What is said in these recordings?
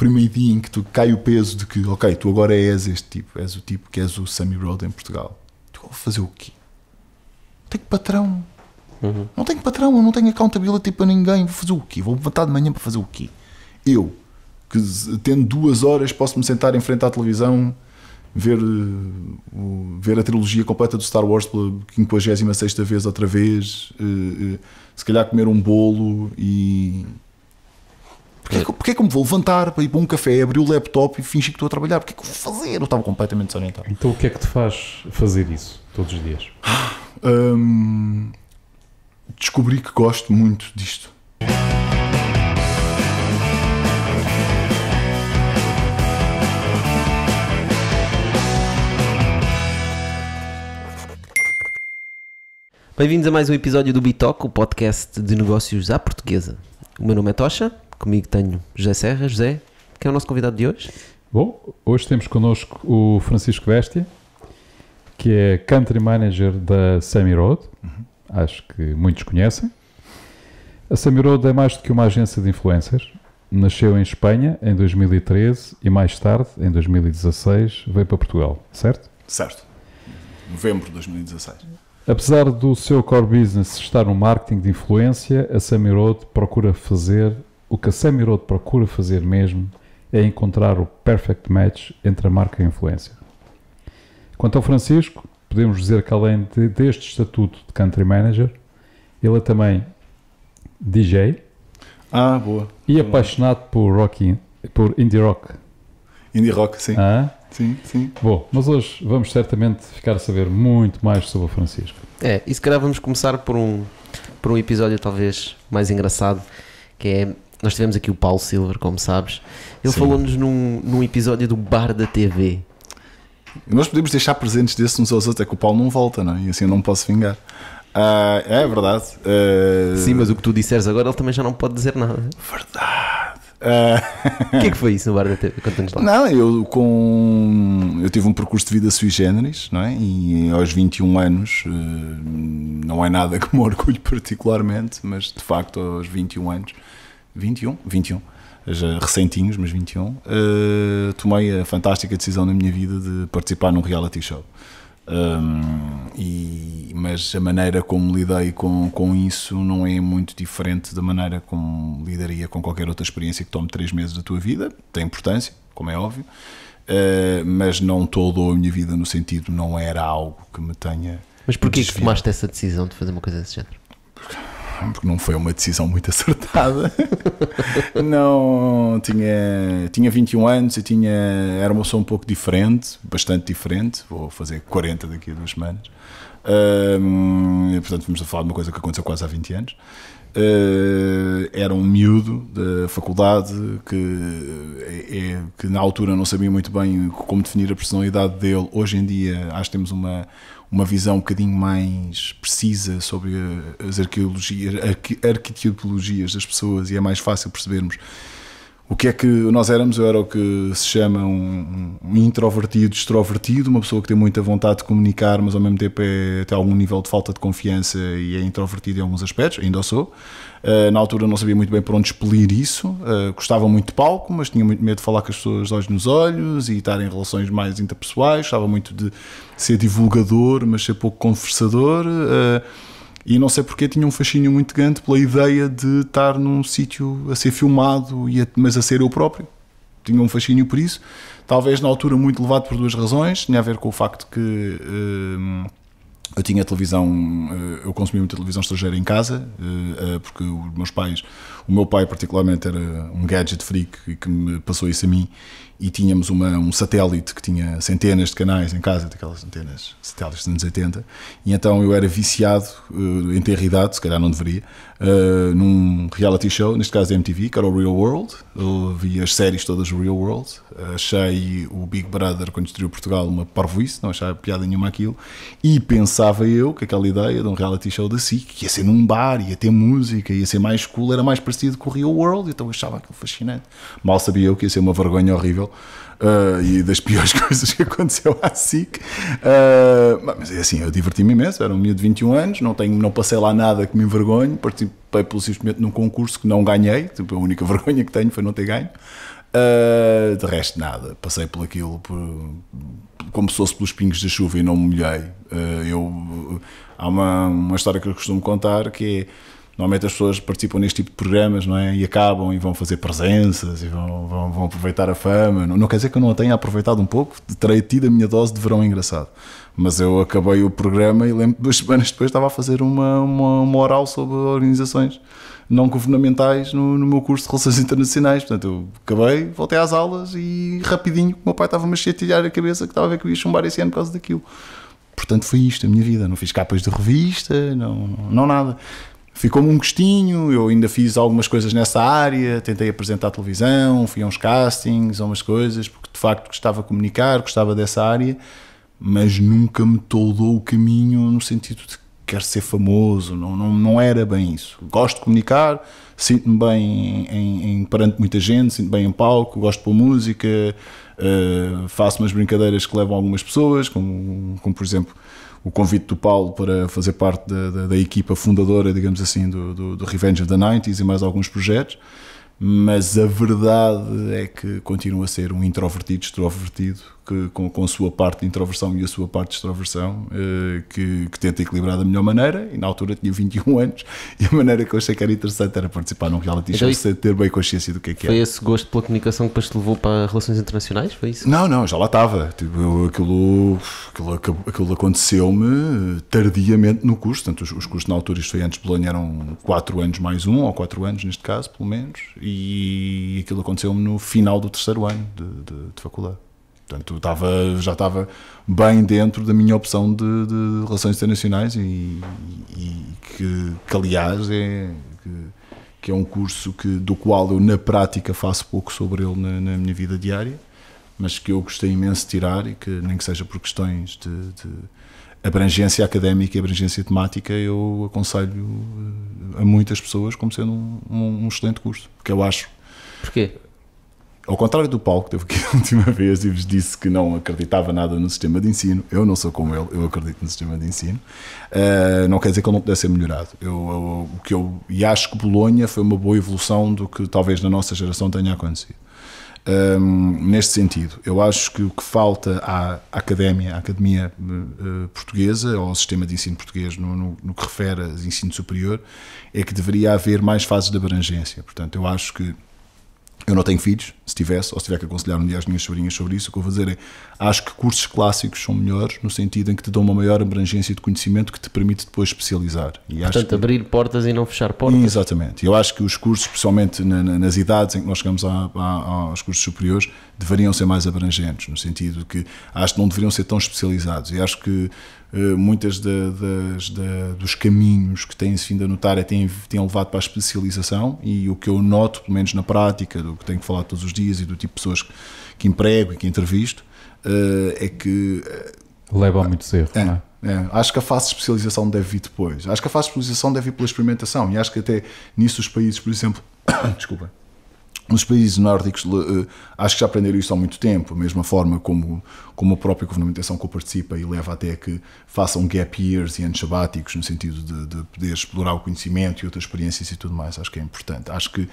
primeiro dia em que tu cai o peso de que, ok, tu agora és este tipo, és o tipo que és o Sammy Road em Portugal. Tu vou fazer o quê? Tenho patrão. Não tenho patrão, eu não tenho accountability para ninguém. Vou fazer o quê? Vou levantar de manhã para fazer o quê? Eu, que tendo 2 horas, posso-me sentar em frente à televisão, ver a trilogia completa do Star Wars pela 56ª vez outra vez, se calhar comer um bolo e... Porquê é que eu me vou levantar para ir para um café, abrir o laptop e fingir que estou a trabalhar? Porquê é que eu vou fazer? Eu estava completamente desorientado. Então o que é que te faz fazer isso todos os dias? Descobri que gosto muito disto. Bem-vindos a mais um episódio do Bitoque, o podcast de negócios à portuguesa. O meu nome é Tocha, comigo tenho José Serra. José, quem é o nosso convidado de hoje? Bom, hoje temos connosco o Francisco Bestia, que é Country Manager da Sammy Road. Acho que muitos conhecem. A Sammy Road é mais do que uma agência de influencers. Nasceu em Espanha em 2013 e mais tarde, em 2016, veio para Portugal, certo? Certo. Novembro de 2016. Apesar do seu core business estar no marketing de influência, a Sammy Road procura fazer o que a Sammy Road procura fazer mesmo, é encontrar o perfect match entre a marca e a influência. Quanto ao Francisco, podemos dizer que além deste estatuto de Country Manager, ele é também DJ Boa. e apaixonado por indie rock. Indie rock, sim. Sim. Bom, mas hoje vamos certamente ficar a saber muito mais sobre o Francisco. E se calhar vamos começar por um episódio talvez mais engraçado, que é, nós tivemos aqui o Paulo Silver, como sabes, ele falou-nos num episódio do Bar da TV. Nós podemos deixar presentes desses uns aos outros, é que o Paulo não volta, não é? E assim eu não me posso vingar. É verdade. Sim, mas o que tu disseres agora ele também já não pode dizer nada. Verdade. O que é que foi isso no Bar da TV? Conta-nos lá. Não, eu tive um percurso de vida sui generis, não é? E aos 21 anos, não é nada que me orgulho particularmente, mas de facto aos 21 anos, 21, já recentinhos, mas 21, tomei a fantástica decisão na minha vida de participar num reality show. Mas a maneira como lidei com isso não é muito diferente da maneira como lidaria com qualquer outra experiência que tome 3 meses da tua vida. Tem importância, como é óbvio, mas não toda a minha vida, no sentido, não era algo que me tenha... Mas porquê que tomaste essa decisão de fazer uma coisa desse género? Porque não foi uma decisão muito acertada. Não, tinha 21 anos e era uma pessoa um pouco diferente, bastante diferente. Vou fazer 40 daqui a 2 semanas. Portanto, vamos a falar de uma coisa que aconteceu quase há 20 anos. Era um miúdo da faculdade que na altura não sabia muito bem como definir a personalidade dele. Hoje em dia acho que temos uma visão um bocadinho mais precisa sobre as arquetipologias das pessoas e é mais fácil percebermos o que é que nós éramos. Eu era o que se chama um introvertido, extrovertido, uma pessoa que tem muita vontade de comunicar, mas ao mesmo tempo tem algum nível de falta de confiança e é introvertido em alguns aspectos, ainda o sou. Na altura não sabia muito bem por onde expelir isso, gostava muito de palco, mas tinha muito medo de falar com as pessoas olhos nos olhos e estar em relações mais interpessoais, gostava muito de ser divulgador, mas ser pouco conversador, e não sei porque tinha um fascínio muito grande pela ideia de estar num sítio a ser filmado, mas a ser eu próprio. Tinha um fascínio por isso, talvez na altura muito levado por 2 razões. Tinha a ver com o facto que eu tinha televisão, eu consumia muita televisão estrangeira em casa, porque o meu pai particularmente era um gadget freak e que me passou isso a mim, e tínhamos um satélite que tinha centenas de canais em casa, daquelas satélites dos anos 80, e então eu era viciado em ter idade, se calhar não deveria, num reality show, neste caso da MTV, que era o Real World. Eu vi as séries todas do Real World, achei o Big Brother, quando estreou Portugal, uma parvoíce, não achava piada nenhuma aquilo, e pensava eu que aquela ideia de um reality show da SIC, ia ser num bar, ia ter música, ia ser mais cool, era mais parecido com o Real World, então eu achava aquilo fascinante. Mal sabia eu que ia ser uma vergonha horrível, e das piores coisas que aconteceu à SIC, mas é assim, eu diverti-me imenso, era um miúdo de 21 anos, não passei lá nada que me envergonhe, participei pelo simplesmente num concurso que não ganhei, tipo, a única vergonha que tenho foi não ter ganho, De resto, nada. Passei por aquilo, como se fosse pelos pingos da chuva e não me molhei. Há uma história que eu costumo contar que é, normalmente as pessoas participam neste tipo de programas, não é? E acabam e vão fazer presenças e vão aproveitar a fama. Não quer dizer que eu não a tenha aproveitado um pouco, terei tido a minha dose de verão engraçado. Mas eu acabei o programa e lembro que 2 semanas depois estava a fazer uma oral sobre organizações não governamentais no meu curso de Relações Internacionais. Portanto, eu acabei, voltei às aulas e rapidinho, o meu pai estava-me a chatear a cabeça que estava a ver que eu ia chumbar esse ano por causa daquilo. Portanto, foi isto a minha vida. Não fiz capas de revista, não nada. Ficou-me um gostinho, eu ainda fiz algumas coisas nessa área, tentei apresentar à televisão, fui a uns castings, a umas coisas, porque de facto gostava de comunicar, gostava dessa área, mas nunca me toldou o caminho no sentido de quero ser famoso, não era bem isso. Gosto de comunicar, sinto-me bem perante muita gente, sinto-me bem em palco, gosto de pôr música, faço umas brincadeiras que levam algumas pessoas, como por exemplo o convite do Paulo para fazer parte da equipa fundadora, digamos assim, do Revenge of the 90s e mais alguns projetos, mas a verdade é que continuo a ser um introvertido, extrovertido, com a sua parte de introversão e a sua parte de extroversão, que tenta equilibrar da melhor maneira, e na altura tinha 21 anos, e a maneira que eu achei que era interessante era participar num reality show, sem ter bem consciência do que é. Foi esse gosto pela comunicação que depois te levou para Relações Internacionais? Foi isso? Não, já lá estava. Tipo, aquilo aconteceu-me tardiamente no curso, portanto os cursos na altura, isto foi antes de Bolonha, eram 4 anos mais 1, ou 4 anos neste caso, pelo menos, e aquilo aconteceu-me no final do 3º ano de faculdade. Portanto, já estava bem dentro da minha opção de Relações Internacionais e que aliás, que é um curso do qual eu, na prática, faço pouco sobre ele na minha vida diária, mas que eu gostei imenso de tirar e que, nem que seja por questões de abrangência académica e abrangência temática, eu aconselho a muitas pessoas como sendo um excelente curso, porque eu acho... Porquê? Ao contrário do Paulo, que teve aqui a última vez e vos disse que não acreditava nada no sistema de ensino, eu não sou como ele, eu acredito no sistema de ensino, não quer dizer que ele não pudesse ser melhorado. E acho que Bolonha foi uma boa evolução do que talvez na nossa geração tenha acontecido. Neste sentido, eu acho que o que falta à academia portuguesa, ou ao sistema de ensino português no que refere a ensino superior, é que deveria haver mais fases de abrangência. Portanto, eu acho que eu não tenho filhos, se tivesse, ou se tiver que aconselhar um dia as minhas sobrinhas sobre isso, o que eu vou dizer é, acho que cursos clássicos são melhores no sentido em que te dão uma maior abrangência de conhecimento que te permite depois especializar. E portanto, abrir portas e não fechar portas. Exatamente. Eu acho que os cursos, especialmente nas idades em que nós chegamos aos cursos superiores, deveriam ser mais abrangentes, no sentido de que acho que não deveriam ser tão especializados. E acho que muitas dos caminhos que têm-se vindo a notar têm levado para a especialização, e o que eu noto, pelo menos na prática, do que tenho que falar todos os dias e do tipo de pessoas que emprego e que entrevisto, é que... leva a muitos erros, não é? Acho que a fase de especialização deve vir depois. Acho que a fase de especialização deve vir pela experimentação, e acho que até nisso os países, por exemplo... Desculpa. Os países nórdicos, acho que já aprenderam isso há muito tempo, a mesma forma como a própria governamentação que participa e leva até que façam gap years e anos sabáticos, no sentido de poder explorar o conhecimento e outras experiências e tudo mais. Acho que é importante. Acho que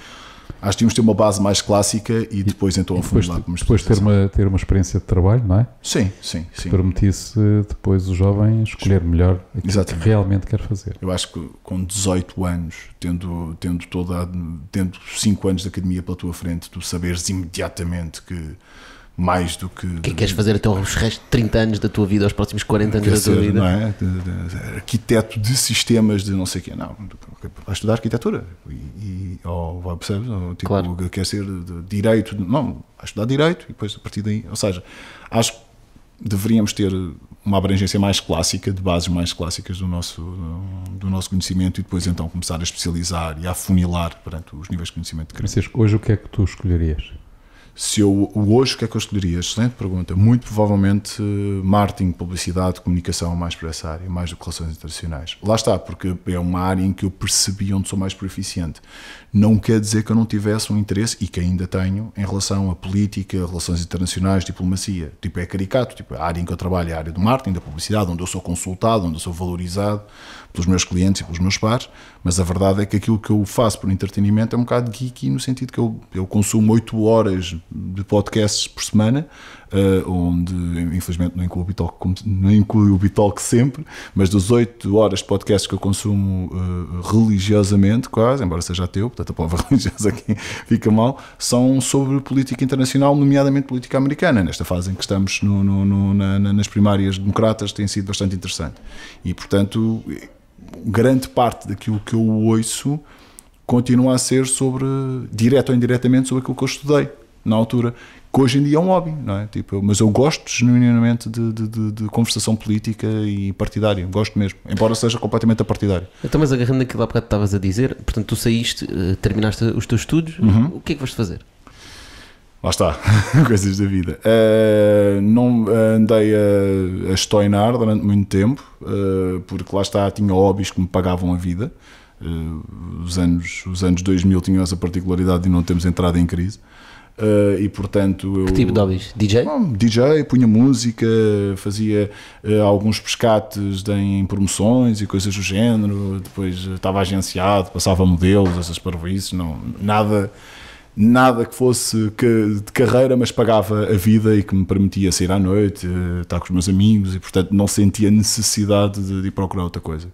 tínhamos de ter uma base mais clássica e depois então afunilar para uma especialização. Depois ter uma experiência de trabalho, não é? Sim. Que permitisse depois o jovem escolher melhor aquilo que realmente quer fazer. Eu acho que com 18 anos, tendo 5 anos de academia pela tua frente, tu saberes imediatamente que mais do que... O que é que queres fazer até os restos de 30 anos da tua vida, aos próximos 40 anos da tua vida? Não é? Arquiteto de sistemas de não sei o quê. Não, vai estudar arquitetura. Ou vai, percebes? Ou, tipo, claro. Quer ser de direito. Não, vai estudar direito e depois a partir daí... Ou seja, acho que deveríamos ter uma abrangência mais clássica, de bases mais clássicas do nosso conhecimento, e depois então começar a especializar e a afunilar perante os níveis de conhecimento que queremos. Francisco, hoje o que é que tu escolherias? Hoje, o que é que eu escolheria? Excelente pergunta. Muito provavelmente marketing, publicidade, comunicação, mais por essa área, mais do que relações internacionais. Lá está, porque é uma área em que eu percebi onde sou mais proficiente. Não quer dizer que eu não tivesse um interesse, e que ainda tenho, em relação a política, relações internacionais, diplomacia. Tipo, é caricato. Tipo, a área em que eu trabalho é a área do marketing, da publicidade, onde eu sou consultado, onde eu sou valorizado pelos meus clientes e pelos meus pares, mas a verdade é que aquilo que eu faço por entretenimento é um bocado geeky, no sentido que eu consumo 8 horas de podcasts por semana, onde infelizmente não inclui o Bitalk sempre, mas das 8 horas de podcasts que eu consumo religiosamente, quase, embora seja ateu, portanto a palavra religiosa aqui fica mal, são sobre política internacional, nomeadamente política americana. Nesta fase em que estamos nas primárias democratas, tem sido bastante interessante. E, portanto, grande parte daquilo que eu ouço continua a ser sobre, direto ou indiretamente, sobre aquilo que eu estudei na altura, que hoje em dia é um hobby, não é? Tipo, mas eu gosto genuinamente de conversação política e partidária, gosto mesmo, embora seja completamente apartidário. Então, mas agarrando naquilo há bocado que estavas a dizer, portanto, tu saíste, terminaste os teus estudos, o que é que vais fazer? Lá está, coisas da vida. Não andei a estoinar durante muito tempo, porque lá está, tinha hobbies que me pagavam a vida. Os anos 2000 tinham essa particularidade de não termos entrado em crise. E portanto que tipo de hobbies? DJ? DJ, punha música, fazia alguns pescates em promoções e coisas do género, depois estava agenciado, passava modelos, essas parvoíces, nada que fosse de carreira, mas pagava a vida e que me permitia sair à noite, estar com os meus amigos, e portanto não sentia necessidade de ir procurar outra coisa.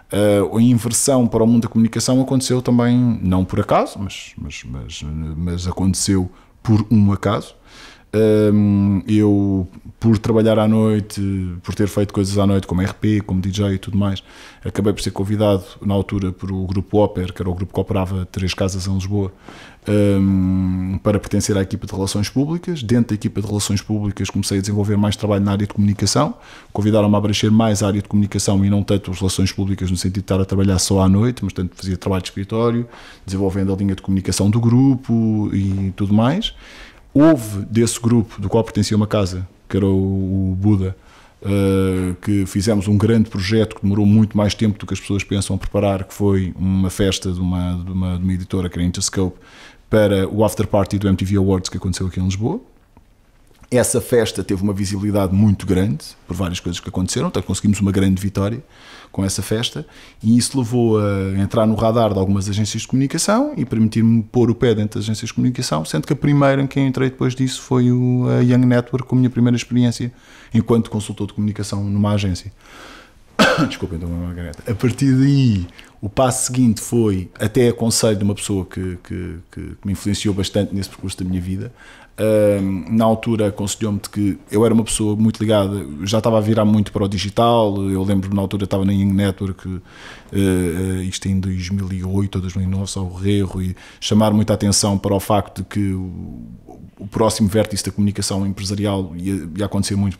A inversão para o mundo da comunicação aconteceu também, não por acaso, mas aconteceu por um acaso. Eu, por trabalhar à noite, por ter feito coisas à noite como RP, como DJ e tudo mais, acabei por ser convidado na altura por o Grupo Oper, que era o grupo que operava 3 casas em Lisboa, para pertencer à equipa de Relações Públicas. Dentro da equipa de Relações Públicas comecei a desenvolver mais trabalho na área de comunicação, convidaram-me a abranger mais a área de comunicação e não tanto as Relações Públicas no sentido de estar a trabalhar só à noite, mas tanto fazia trabalho de escritório, desenvolvendo a linha de comunicação do grupo e tudo mais. Houve desse grupo, do qual pertencia uma casa, que era o Buda, que fizemos um grande projeto que demorou muito mais tempo do que as pessoas pensam a preparar, que foi uma festa de uma editora, que era Interscope, para o After Party do MTV Awards que aconteceu aqui em Lisboa. Essa festa teve uma visibilidade muito grande, por várias coisas que aconteceram, então conseguimos uma grande vitória com essa festa, e isso levou a entrar no radar de algumas agências de comunicação e permitir-me pôr o pé dentro das agências de comunicação, sendo que a primeira em quem entrei depois disso foi a Young Network, como a minha primeira experiência enquanto consultor de comunicação numa agência. Desculpem, então, uma garganta. A partir daí, o passo seguinte foi até aconselho de uma pessoa que me influenciou bastante nesse percurso da minha vida. Na altura aconselhou-me de que eu era uma pessoa muito ligada, já estava a virar muito para o digital. Eu lembro na altura estava na Young Network, isto em 2008 ou 2009, só o erro, e chamar muita atenção para o facto de que o próximo vértice da comunicação empresarial ia acontecer muito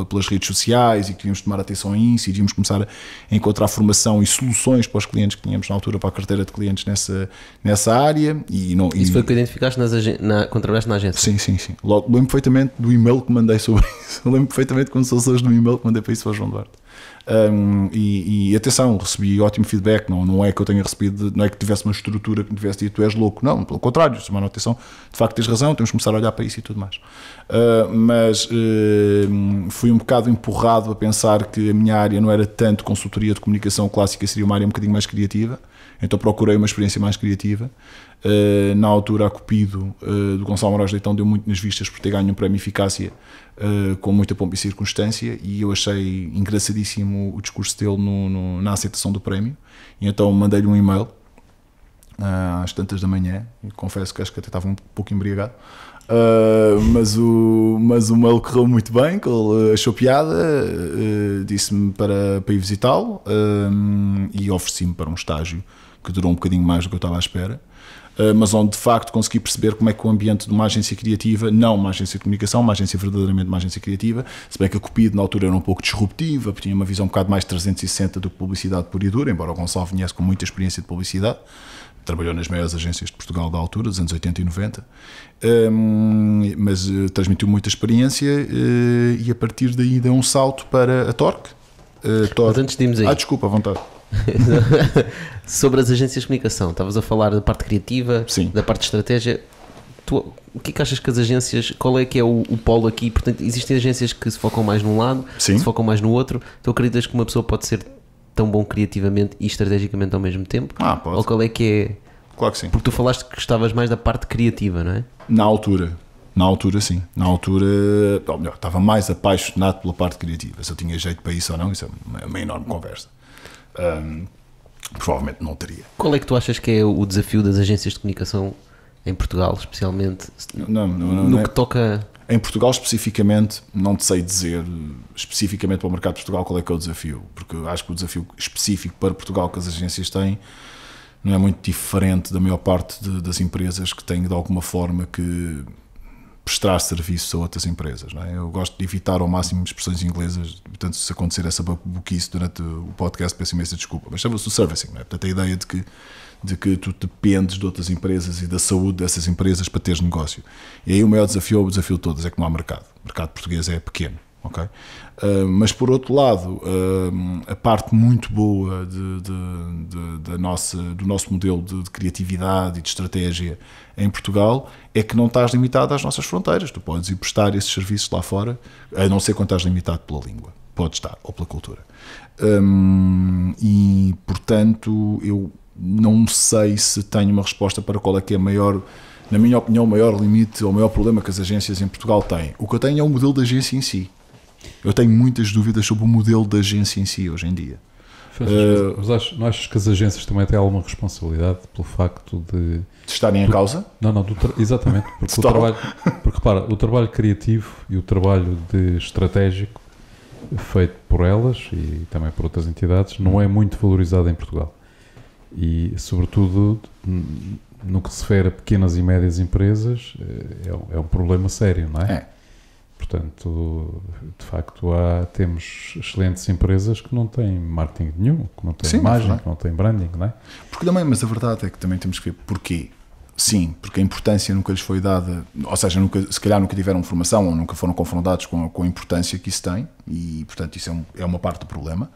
pelas redes sociais, e que devíamos tomar atenção a isso, e devíamos começar a encontrar formação e soluções para os clientes que tínhamos na altura, para a carteira de clientes nessa área. Isso foi o que identificaste quando trabalhaste na agência? Sim. Logo, lembro perfeitamente do e-mail que mandei sobre isso. Lembro perfeitamente quando sou hoje do e-mail que mandei para isso para o João Duarte. E atenção, recebi ótimo feedback. Não é que eu tenha recebido, não é que tivesse uma estrutura que me tivesse dito tu és louco, não, pelo contrário, chamaram atenção, de facto tens razão, temos que começar a olhar para isso e tudo mais. Mas fui um bocado empurrado a pensar que a minha área não era tanto consultoria de comunicação clássica, seria uma área um bocadinho mais criativa, então procurei uma experiência mais criativa. Na altura, a Cupido do Gonçalo Moraes Leitão deu muito nas vistas por ter ganho um prémio Eficácia com muita pompa e circunstância, e eu achei engraçadíssimo o discurso dele na aceitação do prémio, e então mandei-lhe um e-mail às tantas da manhã, e confesso que acho que até estava um pouco embriagado, mas o mail correu muito bem, que ele achou piada, disse-me para ir visitá-lo, e ofereci-me para um estágio que durou um bocadinho mais do que eu estava à espera, mas onde de facto consegui perceber como é que o ambiente de uma agência criativa, não uma agência de comunicação, uma agência verdadeiramente uma agência criativa, se bem que a Cupido na altura era um pouco disruptiva, tinha uma visão um bocado mais 360 do que publicidade pura e dura, embora o Gonçalo viesse com muita experiência de publicidade, trabalhou nas maiores agências de Portugal da altura, dos anos 80 e 90, mas transmitiu muita experiência, e a partir daí deu um salto para a Torque. Mas antes de irmos aí, desculpa, à vontade. Sobre as agências de comunicação, estavas a falar da parte criativa, sim, da parte de estratégia. O que é que achas que as agências, qual é que é o polo aqui? Portanto, existem agências que se focam mais num lado, sim, se focam mais no outro. Tu acreditas que uma pessoa pode ser tão bom criativamente e estrategicamente ao mesmo tempo? Pode. Ou qual é que é? Claro que sim. Porque tu falaste que gostavas mais da parte criativa, não é? Na altura. Na altura, sim. Na altura, ou melhor, estava mais apaixonado pela parte criativa. Se eu tinha jeito para isso ou não, isso é uma enorme conversa. Provavelmente não teria. Qual é que tu achas que é o desafio das agências de comunicação em Portugal, especialmente no que toca... Em Portugal, especificamente, não te sei dizer especificamente para o mercado de Portugal qual é que é o desafio, porque eu acho que o desafio específico para Portugal que as agências têm não é muito diferente da maior parte das empresas que têm de alguma forma que prestar serviços a outras empresas. Não é? Eu gosto de evitar ao máximo expressões inglesas, portanto, se acontecer essa babuquice durante o podcast, peço imensa desculpa, mas chama-se o servicing, não é? Portanto, a ideia de que tu dependes de outras empresas e da saúde dessas empresas para teres negócio. E aí o maior desafio, o desafio de todos, é que não há mercado. O mercado português é pequeno. Okay? Mas por outro lado, a parte muito boa do nosso modelo de criatividade e de estratégia em Portugal é que não estás limitado às nossas fronteiras. Tu podes ir prestar esses serviços lá fora, a não ser quando estás limitado pela língua. Pode estar, ou pela cultura. E portanto, eu não sei se tenho uma resposta para qual é que é maior, na minha opinião, o maior limite ou o maior problema que as agências em Portugal têm. O que eu tenho é o modelo da agência em si. Eu tenho muitas dúvidas sobre o modelo da agência em si hoje em dia. Mas não achas que as agências também têm alguma responsabilidade pelo facto de estarem em causa? Não, exatamente. Porque repara, o trabalho criativo e o trabalho estratégico feito por elas e também por outras entidades não é muito valorizado em Portugal. E, sobretudo, no que se refere a pequenas e médias empresas, é um problema sério, não é? Portanto, de facto, temos excelentes empresas que não têm marketing nenhum, que não têm imagem, que não têm branding, não é? Porque também, mas a verdade é que também temos que ver porquê. Sim, porque a importância nunca lhes foi dada, ou seja, se calhar nunca tiveram formação ou nunca foram confrontados com a importância que isso tem e, portanto, isso é uma parte do problema.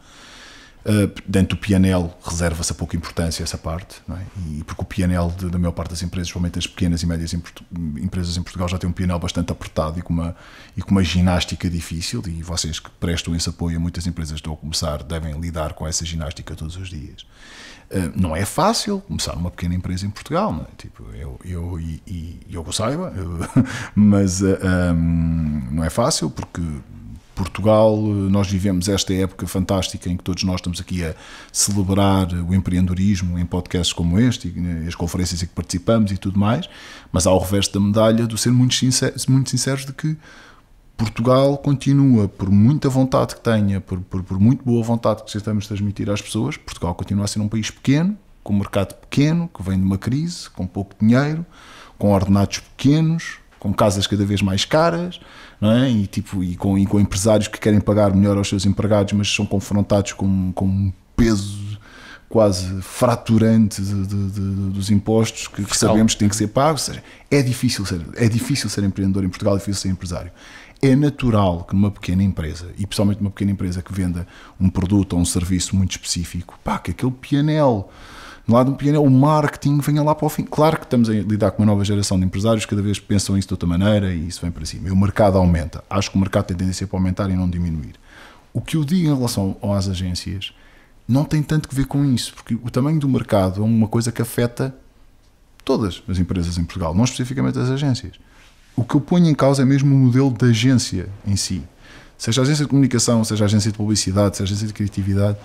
Dentro do P&L reserva-se a pouca importância essa parte, não é? E porque o P&L da maior parte das empresas, principalmente as pequenas e médias empresas em Portugal, já tem um P&L bastante apertado e com uma ginástica difícil, e vocês que prestam esse apoio a muitas empresas que estão a começar devem lidar com essa ginástica todos os dias. Não é fácil começar uma pequena empresa em Portugal, não é? Tipo, eu que saiba, mas não é fácil porque Portugal, nós vivemos esta época fantástica em que todos nós estamos aqui a celebrar o empreendedorismo em podcasts como este e as conferências em que participamos e tudo mais, mas há o reverso da medalha de ser muito sinceros de que Portugal continua, por muita vontade que tenha, por muito boa vontade que estamos a transmitir às pessoas, Portugal continua a ser um país pequeno, com um mercado pequeno, que vem de uma crise, com pouco dinheiro, com ordenados pequenos, com casas cada vez mais caras, não é? E com empresários que querem pagar melhor aos seus empregados, mas são confrontados com um peso quase fraturante dos impostos que sabemos que têm que ser pagos. Ou seja, é difícil ser empreendedor em Portugal, é difícil ser empresário. É natural que numa pequena empresa, e principalmente numa pequena empresa que venda um produto ou um serviço muito específico, que aquele P&L, do lado do P&L, o marketing venha lá para o fim. Claro que estamos a lidar com uma nova geração de empresários que cada vez pensam isso de outra maneira e isso vem para cima. E o mercado aumenta. Acho que o mercado tem tendência para aumentar e não diminuir. O que eu digo em relação às agências não tem tanto que ver com isso, porque o tamanho do mercado é uma coisa que afeta todas as empresas em Portugal, não especificamente as agências. O que eu ponho em causa é mesmo o modelo da agência em si. Seja a agência de comunicação, seja a agência de publicidade, seja a agência de criatividade,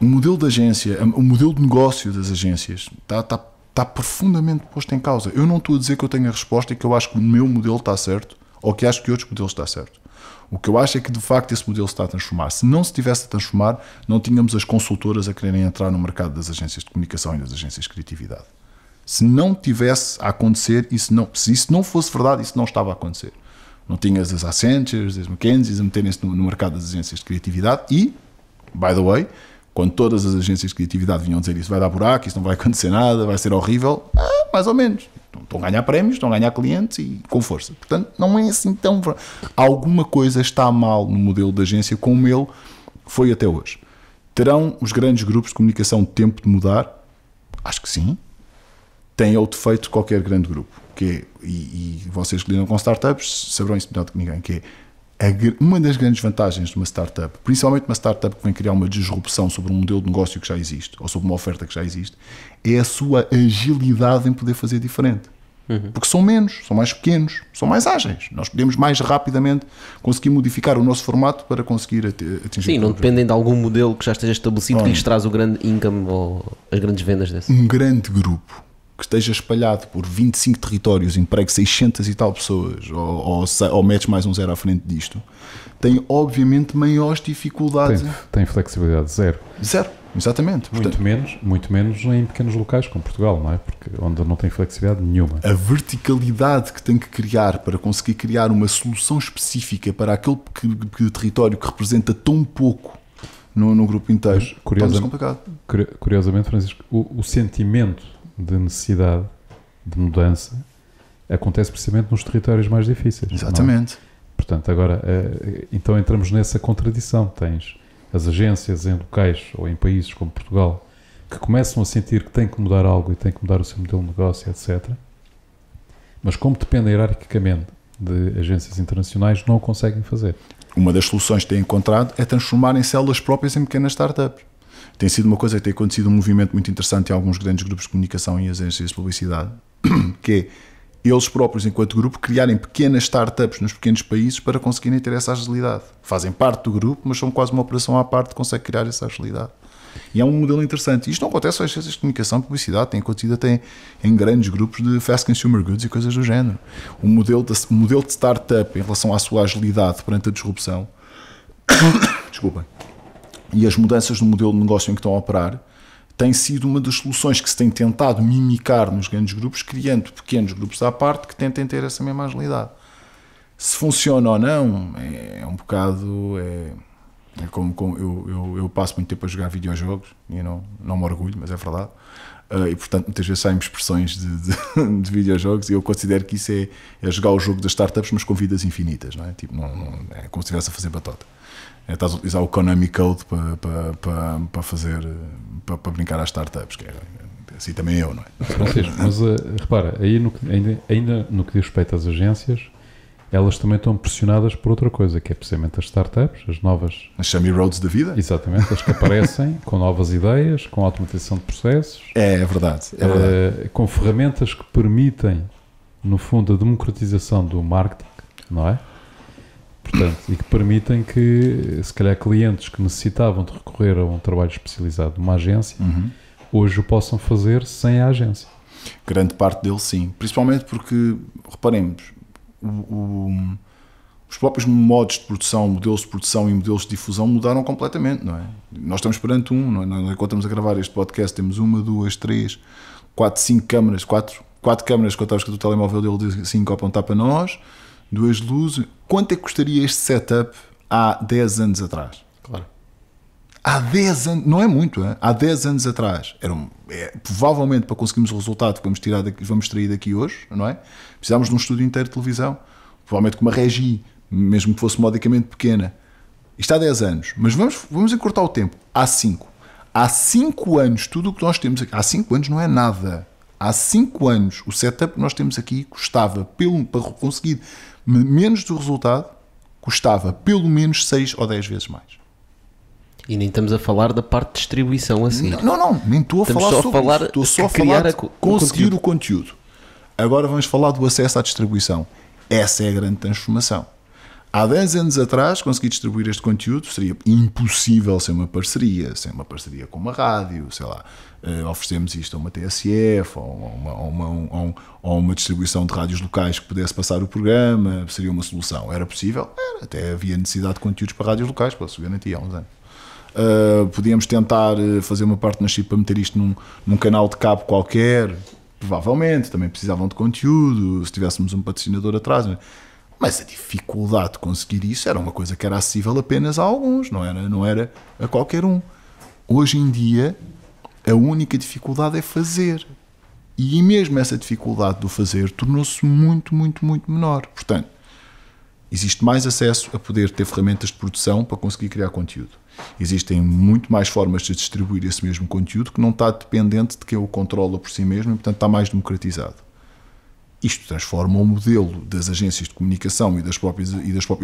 o modelo da agência, o modelo de negócio das agências está profundamente posto em causa. Eu não estou a dizer que eu tenho a resposta e que eu acho que o meu modelo está certo ou que acho que outros modelos estão certo. O que eu acho é que de facto esse modelo se está a transformar. Se não se estivesse a transformar, não tínhamos as consultoras a quererem entrar no mercado das agências de comunicação e das agências de criatividade. Se não tivesse a acontecer, se isso não fosse verdade, isso não estava a acontecer. Não tinhas as Accentures, as McKinsey a meterem-se no mercado das agências de criatividade e, by the way, quando todas as agências de criatividade vinham dizer isso vai dar buraco, isso não vai acontecer nada, vai ser horrível, mais ou menos. Estão a ganhar prémios, estão a ganhar clientes e com força. Portanto, não é assim tão... Alguma coisa está mal no modelo da agência como ele foi até hoje. Terão os grandes grupos de comunicação tempo de mudar? Acho que sim. Tem o defeito de qualquer grande grupo. Que é, e vocês que lidam com startups saberão isso melhor do que ninguém, que é uma das grandes vantagens de uma startup, principalmente uma startup que vem criar uma disrupção sobre um modelo de negócio que já existe, ou sobre uma oferta que já existe, é a sua agilidade em poder fazer diferente. Porque são menos, são mais pequenos, são mais ágeis. Nós podemos mais rapidamente conseguir modificar o nosso formato para conseguir atingir. Sim, não dependem de algum modelo que já esteja estabelecido que lhes traz o grande income ou as grandes vendas desse. Um grande grupo que esteja espalhado por 25 territórios, empregue 600 e tal pessoas, ou metes mais um zero à frente disto, tem obviamente maiores dificuldades. Tem flexibilidade zero. Zero, exatamente. Muito menos em pequenos locais como Portugal, não é? Porque onde não tem flexibilidade nenhuma. A verticalidade que tem que criar para conseguir criar uma solução específica para aquele território que representa tão pouco no grupo inteiro, torna-se complicado. Curiosamente, Francisco, o sentimento de necessidade de mudança acontece precisamente nos territórios mais difíceis. Exatamente. Portanto, agora, então entramos nessa contradição. Tens as agências em locais ou em países como Portugal que começam a sentir que têm que mudar algo e têm que mudar o seu modelo de negócio, etc. Mas como dependem hierarquicamente de agências internacionais, não o conseguem fazer. Uma das soluções que têm encontrado é transformarem células próprias em pequenas startups. Tem sido uma coisa que tem acontecido, um movimento muito interessante em alguns grandes grupos de comunicação e agências de publicidade, que é eles próprios, enquanto grupo, criarem pequenas startups nos pequenos países para conseguirem ter essa agilidade. Fazem parte do grupo, mas são quase uma operação à parte que consegue criar essa agilidade. E é um modelo interessante. Isto não acontece só em agências de comunicação e publicidade, tem acontecido até em grandes grupos de fast consumer goods e coisas do género. O modelo de startup em relação à sua agilidade perante a disrupção desculpem, e as mudanças no modelo de negócio em que estão a operar tem sido uma das soluções que se tem tentado mimicar nos grandes grupos, criando pequenos grupos à parte que tentem ter essa mesma agilidade. Se funciona ou não, é um bocado... É como eu passo muito tempo a jogar videojogos e não me orgulho, mas é verdade. E portanto muitas vezes saem expressões de videojogos e eu considero que isso é jogar o jogo das startups, mas com vidas infinitas, não é? Tipo, é como se estivesse a fazer batota. Estás a utilizar o Konami Code para fazer, para brincar às startups, que é assim também eu, não é? Francisco, mas repara, aí ainda no que diz respeito às agências, elas também estão pressionadas por outra coisa, que é precisamente as startups, as novas... As Sammy Roads da vida? Exatamente, as que aparecem com novas ideias, com automatização de processos. É verdade. Com ferramentas que permitem, no fundo, a democratização do marketing, não é? Portanto, e que permitem que, se calhar, clientes que necessitavam de recorrer a um trabalho especializado numa agência, hoje o possam fazer sem a agência. Grande parte deles, sim. Principalmente porque, reparemos, os próprios modos de produção, modelos de produção e modelos de difusão mudaram completamente, não é? Nós estamos perante não é? Nós, quando estamos a gravar este podcast, temos 1, 2, 3, 4, 5 câmaras, 4 câmaras contadas com o telemóvel dele, 5 a apontar para nós, 2 luzes. Quanto é que custaria este setup há 10 anos atrás? Claro. Há 10 anos, não é muito, é? Há 10 anos atrás, provavelmente para conseguirmos o resultado que vamos extrair daqui hoje, não é? Precisávamos de um estúdio inteiro de televisão, provavelmente com uma regi, mesmo que fosse modicamente pequena. Isto há 10 anos, mas vamos encurtar o tempo. Há 5. Há 5 anos, tudo o que nós temos aqui, há 5 anos não é nada. Há 5 anos, o setup que nós temos aqui custava, para conseguir menos do resultado, custava pelo menos 6 ou 10 vezes mais. E nem estamos a falar da parte de distribuição assim. Não, nem estou a falar sobre isso. Estou só a falar de conseguir o conteúdo. Agora vamos falar do acesso à distribuição. Essa é a grande transformação. Há 10 anos atrás, conseguir distribuir este conteúdo seria impossível sem uma parceria com uma rádio, sei lá, oferecemos isto a uma TSF ou uma distribuição de rádios locais que pudesse passar o programa, seria uma solução. Era possível? Era. Até havia necessidade de conteúdos para rádios locais, para se garantir há uns anos. Podíamos tentar fazer uma partnership para meter isto num canal de cabo qualquer, provavelmente, também precisavam de conteúdo, se tivéssemos um patrocinador atrás, mas a dificuldade de conseguir isso era uma coisa que era acessível apenas a alguns, não era a qualquer um. Hoje em dia, a única dificuldade é fazer, e mesmo essa dificuldade do fazer tornou-se muito, muito, muito menor. Portanto, existe mais acesso a poder ter ferramentas de produção para conseguir criar conteúdo. Existem muito mais formas de distribuir esse mesmo conteúdo que não está dependente de quem o controla por si mesmo e, portanto, está mais democratizado. Isto transforma o modelo das agências de comunicação e das próprias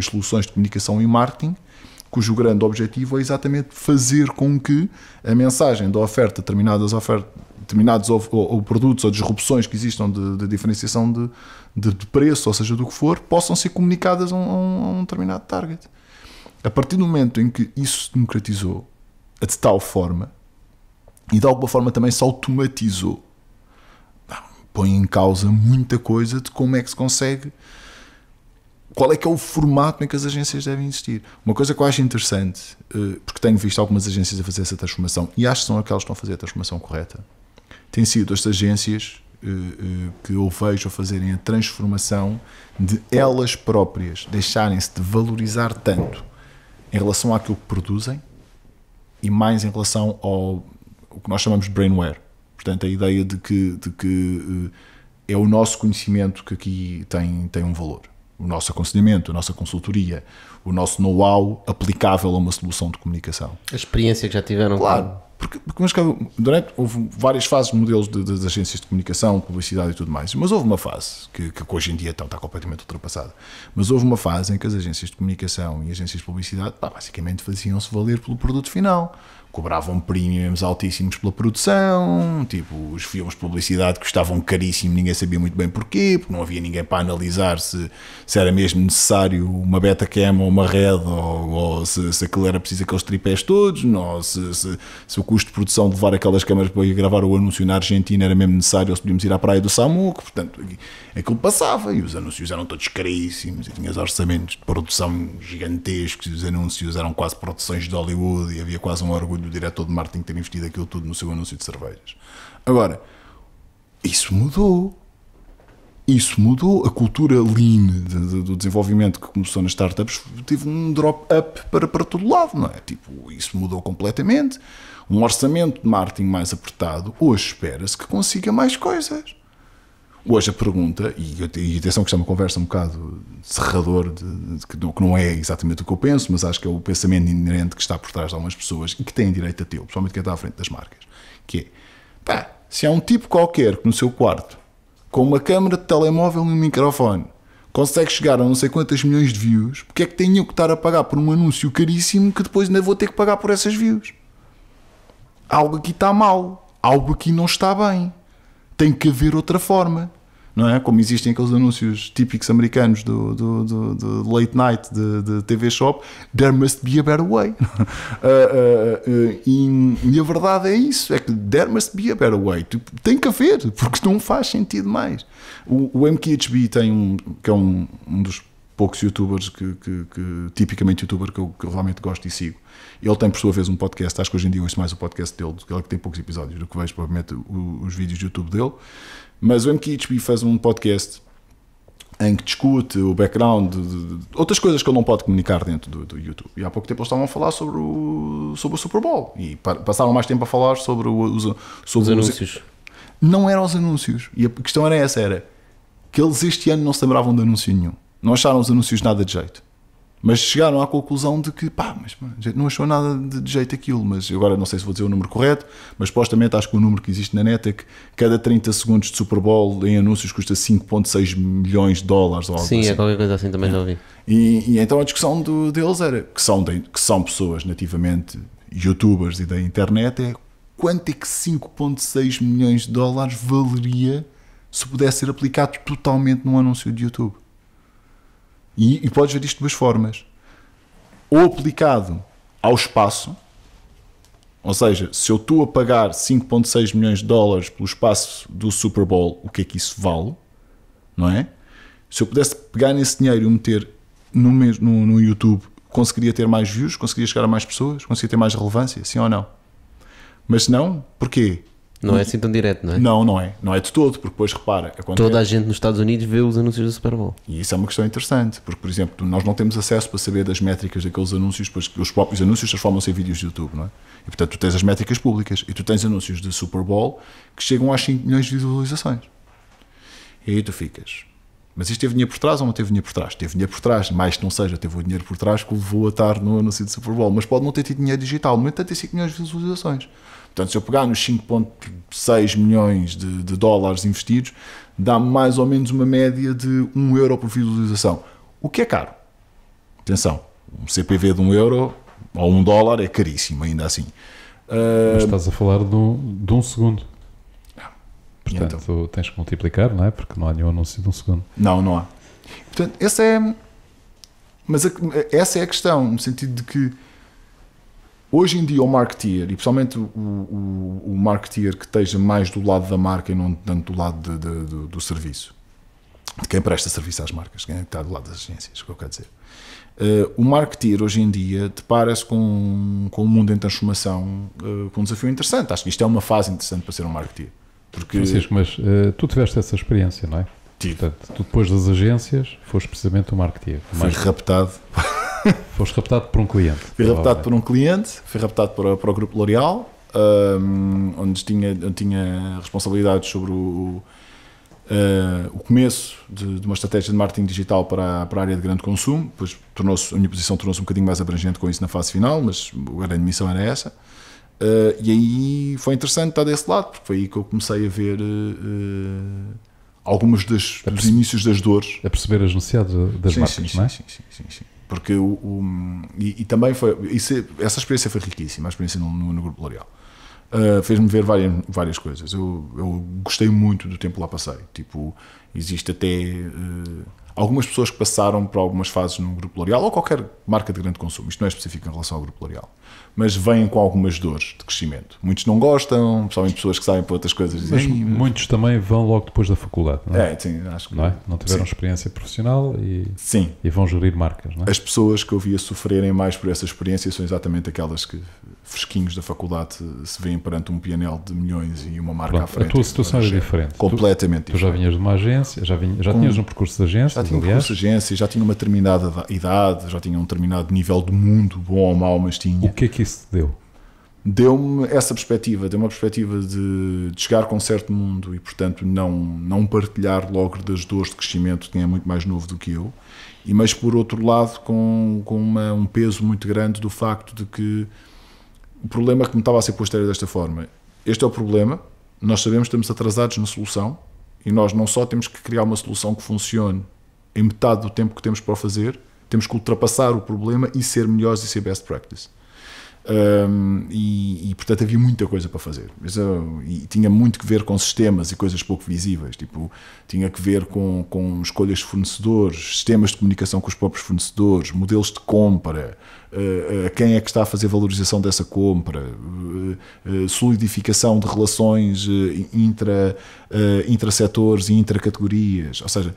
soluções de comunicação e marketing, cujo grande objetivo é exatamente fazer com que a mensagem da oferta, determinados ou produtos ou disrupções que existam de diferenciação de preço, ou seja, do que for, possam ser comunicadas a um determinado target. A partir do momento em que isso se democratizou de tal forma e de alguma forma também se automatizou, põe em causa muita coisa de como é que se consegue, qual é que é o formato em que as agências devem existir. Uma coisa que eu acho interessante, porque tenho visto algumas agências a fazer essa transformação, e acho que são aquelas que estão a fazer a transformação correta, têm sido as agências que eu vejo a fazerem a transformação de elas próprias deixarem-se de valorizar tanto em relação àquilo que produzem e mais em relação ao o que nós chamamos de brainware. Portanto, a ideia de que é o nosso conhecimento que aqui tem um valor. O nosso aconselhamento, a nossa consultoria, o nosso know-how aplicável a uma solução de comunicação. A experiência que já tiveram. Claro, porque houve várias fases de modelos de agências de comunicação, publicidade e tudo mais, mas houve uma fase, que hoje em dia está completamente ultrapassada, mas houve uma fase em que as agências de comunicação e agências de publicidade basicamente faziam-se valer pelo produto final. Cobravam premiums altíssimos pela produção, tipo, os filmes de publicidade custavam caríssimo, ninguém sabia muito bem porquê, porque não havia ninguém para analisar se era mesmo necessário uma Betacam ou uma Red, ou se aquilo era preciso aqueles tripés todos, ou se o custo de produção de levar aquelas câmaras para ir gravar o anúncio na Argentina era mesmo necessário, ou se podíamos ir à praia do Samuco. Portanto, aquilo passava e os anúncios eram todos caríssimos e tinhas orçamentos de produção gigantescos e os anúncios eram quase produções de Hollywood e havia quase um orgulho do diretor de marketing ter investido aquilo tudo no seu anúncio de cervejas. Agora, isso mudou. A cultura lean do desenvolvimento que começou nas startups teve um drop-up para todo lado, não é? Tipo, isso mudou completamente. Um orçamento de marketing mais apertado, hoje espera-se que consiga mais coisas. Hoje a pergunta, e atenção que isto é uma conversa um bocado serrador, que não é exatamente o que eu penso, mas acho que é o pensamento inerente que está por trás de algumas pessoas e que têm direito a tê-lo, principalmente quem está à frente das marcas, que é, se há um tipo qualquer que no seu quarto, com uma câmara de telemóvel e um microfone, consegue chegar a não sei quantas milhões de views, porque é que tenho que estar a pagar por um anúncio caríssimo que depois ainda vou ter que pagar por essas views? Algo aqui está mal, algo aqui não está bem, tem que haver outra forma. Não é? Como existem aqueles anúncios típicos americanos do late night de TV Shop, there must be a better way. E a verdade é isso, é que there must be a better way. Tem que haver, porque não faz sentido mais. O MKHB tem que é um dos poucos youtubers que tipicamente youtuber que eu realmente gosto e sigo. Ele tem por sua vez um podcast, acho que hoje em dia ouço mais o podcast dele, ele que tem poucos episódios do que vejo provavelmente os vídeos de YouTube dele. Mas o MKHB faz um podcast em que discute o background de outras coisas que ele não pode comunicar dentro do YouTube. E há pouco tempo eles estavam a falar sobre o Super Bowl. E passaram mais tempo a falar sobre os anúncios. Não eram os anúncios. E a questão era essa, era que eles este ano não se lembravam de anúncio nenhum. Não acharam os anúncios nada de jeito. Mas chegaram à conclusão de que, mas a gente não achou nada de jeito aquilo. Mas agora não sei se vou dizer o número correto, mas supostamente acho que o número que existe na net é que cada 30 segundos de Super Bowl em anúncios custa 5,6 milhões de dólares. Ou algo Sim, assim. É qualquer coisa assim, também já ouvi. E então a discussão deles era, que são pessoas nativamente youtubers e da internet, é quanto é que 5,6 milhões de dólares valeria se pudesse ser aplicado totalmente num anúncio de YouTube. E podes ver isto de duas formas. Ou aplicado ao espaço, ou seja, se eu estou a pagar 5,6 milhões de dólares pelo espaço do Super Bowl, o que é que isso vale? Não é? Se eu pudesse pegar nesse dinheiro e o meter no YouTube, conseguiria ter mais views, conseguiria chegar a mais pessoas, conseguiria ter mais relevância, sim ou não? Mas não, porquê? Não é assim tão direto, não é? Não é de todo, porque depois repara... Toda a gente nos Estados Unidos vê os anúncios do Super Bowl. E isso é uma questão interessante, porque, por exemplo, nós não temos acesso para saber das métricas daqueles anúncios, pois os próprios anúncios transformam-se em vídeos de YouTube, não é? E, portanto, tu tens as métricas públicas e tu tens anúncios de Super Bowl que chegam às 5 milhões de visualizações. E aí tu ficas... Mas isto teve dinheiro por trás ou não teve dinheiro por trás? Teve dinheiro por trás, mais que não seja, teve o dinheiro por trás que o levou a estar no anúncio de Super Bowl, mas pode não ter tido dinheiro digital, no entanto tem 5 milhões de visualizações. Portanto, se eu pegar nos 5,6 milhões de dólares investidos, dá-me mais ou menos uma média de 1 euro por visualização. O que é caro. Atenção, um CPV de 1 euro ou $1 é caríssimo, ainda assim. Mas estás a falar de um segundo. Portanto, então, tens que multiplicar, não é? Porque não há nenhum anúncio de um segundo. não há. Portanto, mas essa é a questão, no sentido de que hoje em dia o marketeer, e principalmente o marketeer que esteja mais do lado da marca e não tanto do lado do serviço, de quem presta serviço às marcas, quem está do lado das agências, o que eu quero dizer. O marketeer hoje em dia depara-se com um mundo em transformação, com um desafio interessante. Acho que isto é uma fase interessante para ser um marketeer. Porque... Francisco, mas tu tiveste essa experiência, não é? Tive. Portanto, tu depois das agências foste precisamente um marketeer. Fui raptado. Foste raptado por um cliente. Fui raptado por um cliente, fui raptado para o Grupo L'Oréal, onde tinha responsabilidades sobre o começo de uma estratégia de marketing digital para a área de grande consumo. Depois a minha posição tornou-se um bocadinho mais abrangente com isso na fase final, mas a grande missão era essa. E aí foi interessante estar desse lado, porque foi aí que eu comecei a ver algumas dos inícios das dores. A perceber as necessidades das marcas, não é? Sim. Porque e também foi essa experiência foi riquíssima, a experiência no Grupo L'Oréal. Fez-me ver várias coisas. Eu gostei muito do tempo que lá passei. Tipo, existe até algumas pessoas que passaram por algumas fases no Grupo L'Oréal ou qualquer marca de grande consumo. Isto não é específico em relação ao Grupo L'Oréal, mas vêm com algumas dores de crescimento. Muitos não gostam, principalmente pessoas que saem para outras coisas. Mas muitos também vão logo depois da faculdade, não é? Sim, acho que não é? Não tiveram experiência profissional e vão gerir marcas, não é? As pessoas que eu via sofrerem mais por essa experiência são exatamente aquelas que, fresquinhos da faculdade, se veem perante um PNL de milhões e uma marca à frente. A tua situação era diferente. Completamente diferente. Tu já vinhas de uma agência, já tinhas um percurso de agência. Já tinha um percurso de agência, já tinha uma determinada idade, já tinha um determinado nível de mundo, bom ou mau, mas tinha. O que é que isso te deu? Deu-me essa perspectiva, deu uma perspectiva de chegar com um certo mundo e, portanto, não partilhar logo das dores de crescimento de quem é muito mais novo do que eu, mas, por outro lado, com um peso muito grande do facto de que o problema que me estava a ser posto era desta forma. Este é o problema, nós sabemos que estamos atrasados na solução e nós não só temos que criar uma solução que funcione em metade do tempo que temos para o fazer, temos que ultrapassar o problema e ser melhores e ser best practice. Portanto havia muita coisa para fazer, e tinha muito que ver com sistemas e coisas pouco visíveis, tipo, tinha que ver com escolhas de fornecedores, sistemas de comunicação com os próprios fornecedores, modelos de compra, quem é que está a fazer valorização dessa compra, solidificação de relações intrasetores e intracategorias, ou seja,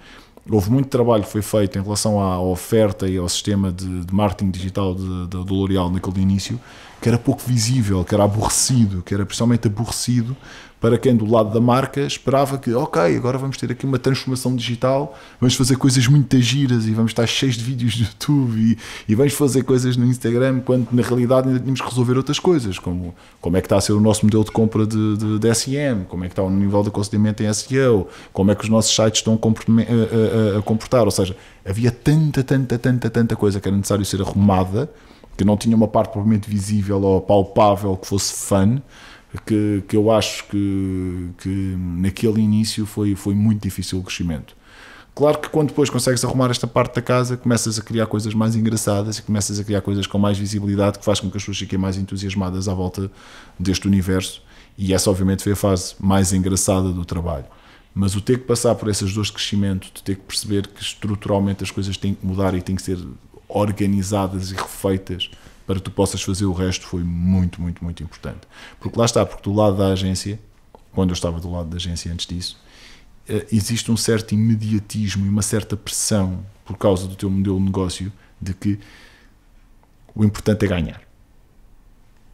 houve muito trabalho que foi feito em relação à oferta e ao sistema de marketing digital do L'Oréal naquele início, que era pouco visível, que era aborrecido, que era principalmente aborrecido para quem do lado da marca esperava que, ok, agora vamos ter aqui uma transformação digital, vamos fazer coisas muito giras e vamos estar cheios de vídeos do YouTube e vamos fazer coisas no Instagram, quando na realidade ainda tínhamos que resolver outras coisas, como é que está a ser o nosso modelo de compra de SEM, como é que está o nível de aconselhamento em SEO, como é que os nossos sites estão a comportar, ou seja, havia tanta coisa que era necessário ser arrumada, que não tinha uma parte propriamente visível ou palpável que fosse fun, que eu acho que naquele início foi muito difícil o crescimento. Claro que quando depois consegues arrumar esta parte da casa, começas a criar coisas mais engraçadas e começas a criar coisas com mais visibilidade, que faz com que as pessoas fiquem mais entusiasmadas à volta deste universo, e essa obviamente foi a fase mais engraçada do trabalho. Mas o ter que passar por essas dores de crescimento, de ter que perceber que estruturalmente as coisas têm que mudar e têm que ser organizadas e refeitas para que tu possas fazer o resto, foi muito, muito, muito importante. Porque lá está, porque do lado da agência, quando eu estava do lado da agência antes disso, existe um certo imediatismo e uma certa pressão por causa do teu modelo de negócio de que o importante é ganhar.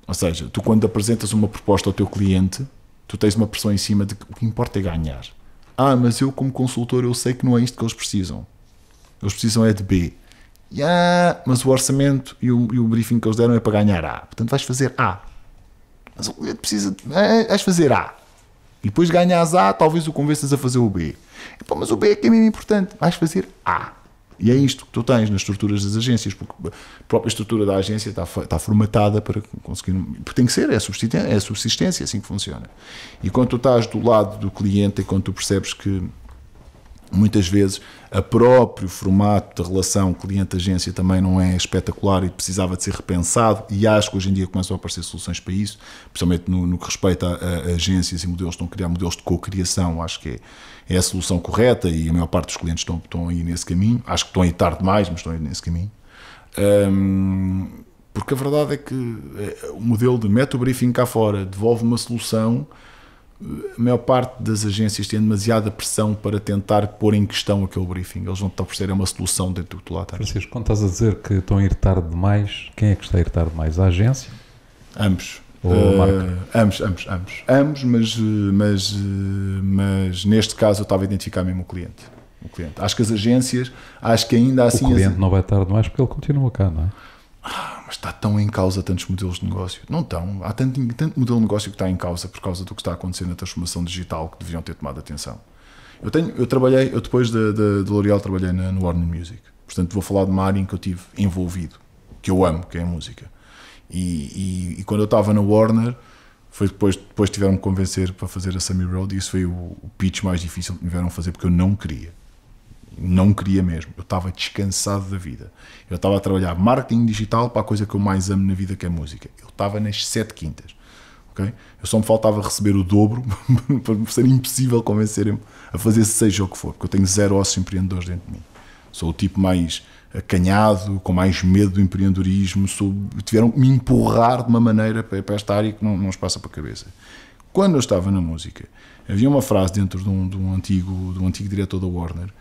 Ou seja, tu quando apresentas uma proposta ao teu cliente, tu tens uma pressão em cima de que o que importa é ganhar. Mas eu como consultor eu sei que não é isto que eles precisam. Eles precisam é de B. Mas o orçamento e o briefing que eles deram é para ganhar A. Portanto, vais fazer A. Mas o cliente precisa... vais fazer A. E depois ganhas A, talvez o convenças a fazer o B. Mas o B é que é mesmo importante. Vais fazer A. E é isto que tu tens nas estruturas das agências, porque a própria estrutura da agência está formatada para conseguir... Porque tem que ser, é subsistência, assim que funciona. E quando tu estás do lado do cliente, é quando tu percebes que muitas vezes o próprio formato da relação cliente-agência também não é espetacular e precisava de ser repensado, e acho que hoje em dia começam a aparecer soluções para isso, principalmente no que respeita a agências e modelos, estão a criar modelos de co-criação. Acho que é a solução correta, e a maior parte dos clientes estão a ir nesse caminho. Acho que estão a ir tarde demais, mas estão a ir nesse caminho. Porque a verdade é que o modelo de mete o briefing cá fora, devolve uma solução, a maior parte das agências tem demasiada pressão para tentar pôr em questão aquele briefing. Eles não estão a oferecer uma solução dentro do que tu lá tens. Francisco, quando estás a dizer que estão a ir tarde demais, quem é que está a ir tarde demais? A agência? Ambos. Ou a marca? Ambos, mas neste caso eu estava a identificar mesmo o cliente. Acho que as agências, acho que ainda assim... O cliente não vai tarde demais porque ele continua cá, não é? Mas está tão em causa tantos modelos de negócio. Não estão. Há tanto modelo de negócio que está em causa por causa do que está a acontecer na transformação digital, que deveriam ter tomado atenção. Eu depois da L'Oréal trabalhei no Warner Music. Portanto, vou falar de uma área em que eu estive envolvido, que eu amo, que é a música. E quando eu estava na Warner, foi depois tiveram-me que convencer para fazer a Sammy Road, e isso foi o pitch mais difícil que me tiveram a fazer, porque eu não queria. Não queria mesmo. Eu estava descansado da vida. Eu estava a trabalhar marketing digital para a coisa que eu mais amo na vida, que é música. Eu estava nas 7 quintas. Okay? Eu só me faltava receber o dobro para ser impossível convencerem-me a fazer seja o que for, porque eu tenho zero ossos empreendedores dentro de mim. Sou o tipo mais acanhado, com mais medo do empreendedorismo. Tiveram que me empurrar de uma maneira para esta área que não nos passa para a cabeça. Quando eu estava na música, havia uma frase dentro de um antigo diretor da Warner,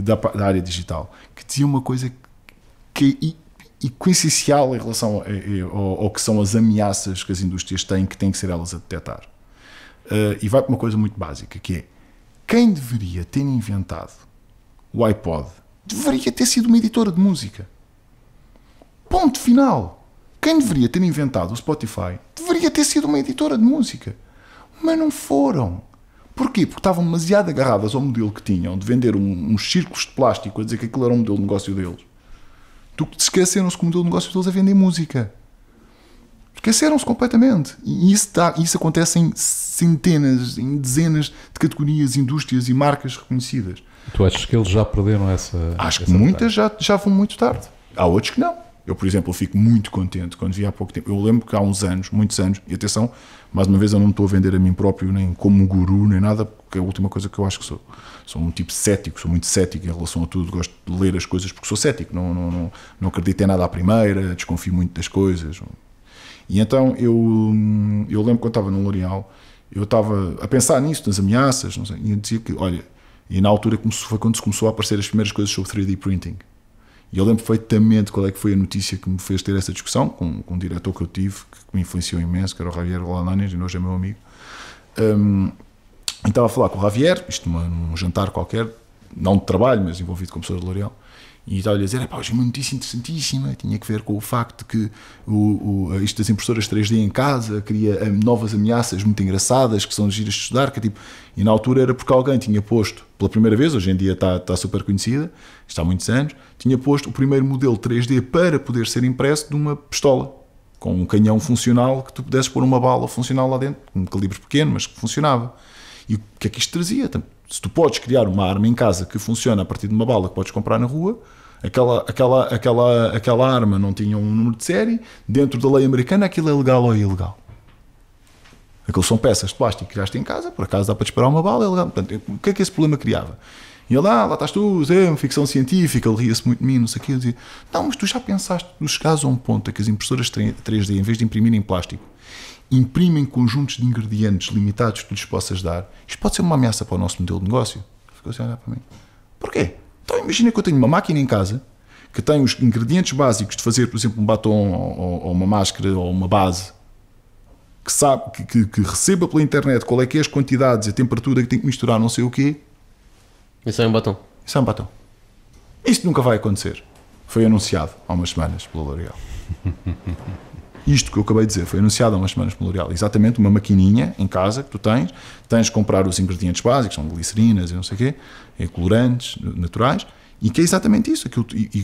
da área digital, que dizia uma coisa que é essencial em relação ao que são as ameaças que as indústrias têm, que têm que ser elas a detectar. E vai para uma coisa muito básica, que é: quem deveria ter inventado o iPod deveria ter sido uma editora de música. Ponto final. Quem deveria ter inventado o Spotify deveria ter sido uma editora de música. Mas não foram. Porquê? Porque estavam demasiado agarradas ao modelo que tinham de vender uns círculos de plástico a dizer que aquilo era o modelo de negócio deles. Esqueceram-se que o modelo de negócio deles é vender música. Esqueceram-se completamente. E isso acontece em centenas, em dezenas de categorias, indústrias e marcas reconhecidas. Tu achas que eles já perderam essa... Acho que muitas já vão muito tarde. Há outros que não. Eu, por exemplo, fico muito contente quando vi há pouco tempo. Eu lembro que há uns anos, muitos anos, e atenção, mais uma vez eu não me estou a vender a mim próprio, nem como um guru, nem nada, porque é a última coisa que eu acho que sou. Sou um tipo cético, sou muito cético em relação a tudo, gosto de ler as coisas porque sou cético, não acredito em nada à primeira, desconfio muito das coisas. E então eu lembro quando estava no L'Oréal, eu estava a pensar nisso, nas ameaças, não sei, e eu dizia que, olha, e na altura foi quando se começou a aparecer as primeiras coisas sobre 3D printing. E eu lembro perfeitamente qual é que foi a notícia que me fez ter essa discussão com um diretor que eu tive, que me influenciou imenso, que era o Javier Lananes, e hoje é meu amigo. E estava a falar com o Javier, isto num jantar qualquer, não de trabalho, mas envolvido com pessoas de L'Oréal, e estava-lhe a dizer: hoje é uma notícia interessantíssima, tinha que ver com o facto de que isto das impressoras 3D em casa cria novas ameaças muito engraçadas, que são giras de estudar, que é tipo... E na altura era porque alguém tinha posto, pela primeira vez, hoje em dia está super conhecida, está há muitos anos, tinha posto o primeiro modelo 3D para poder ser impresso de uma pistola, com um canhão funcional, que tu pudesses pôr uma bala funcional lá dentro, um calibre pequeno, mas que funcionava. E o que é que isto trazia? Se tu podes criar uma arma em casa que funciona a partir de uma bala que podes comprar na rua, aquela arma não tinha um número de série, dentro da lei americana aquilo é legal ou é ilegal. Aquilo são peças de plástico que criaste em casa, por acaso dá para disparar uma bala, é legal. Portanto, o que é que esse problema criava? E ele, lá estás tu, ficção científica, ele ria-se muito de mim, não sei o quê. Eu dizia: não, mas tu já pensaste, tu chegares a um ponto em que as impressoras 3D, em vez de imprimirem plástico, imprimem conjuntos de ingredientes limitados que tu lhes possas dar. Isto pode ser uma ameaça para o nosso modelo de negócio. Ficou assim a olhar para mim. Porquê? Então imagina que eu tenho uma máquina em casa que tem os ingredientes básicos de fazer, por exemplo, um batom ou uma máscara ou uma base, que sabe que receba pela internet qual é que é as quantidades, a temperatura que tem que misturar, não sei o quê. Isso é um batom. Isso é um batom. Isto nunca vai acontecer. Foi anunciado há umas semanas pela L'Oréal. Isto que eu acabei de dizer foi anunciado há umas semanas pela L'Oréal. Exatamente uma maquininha em casa que tu tens de comprar os ingredientes básicos, são glicerinas e não sei o quê, colorantes naturais, e que é exatamente isso, e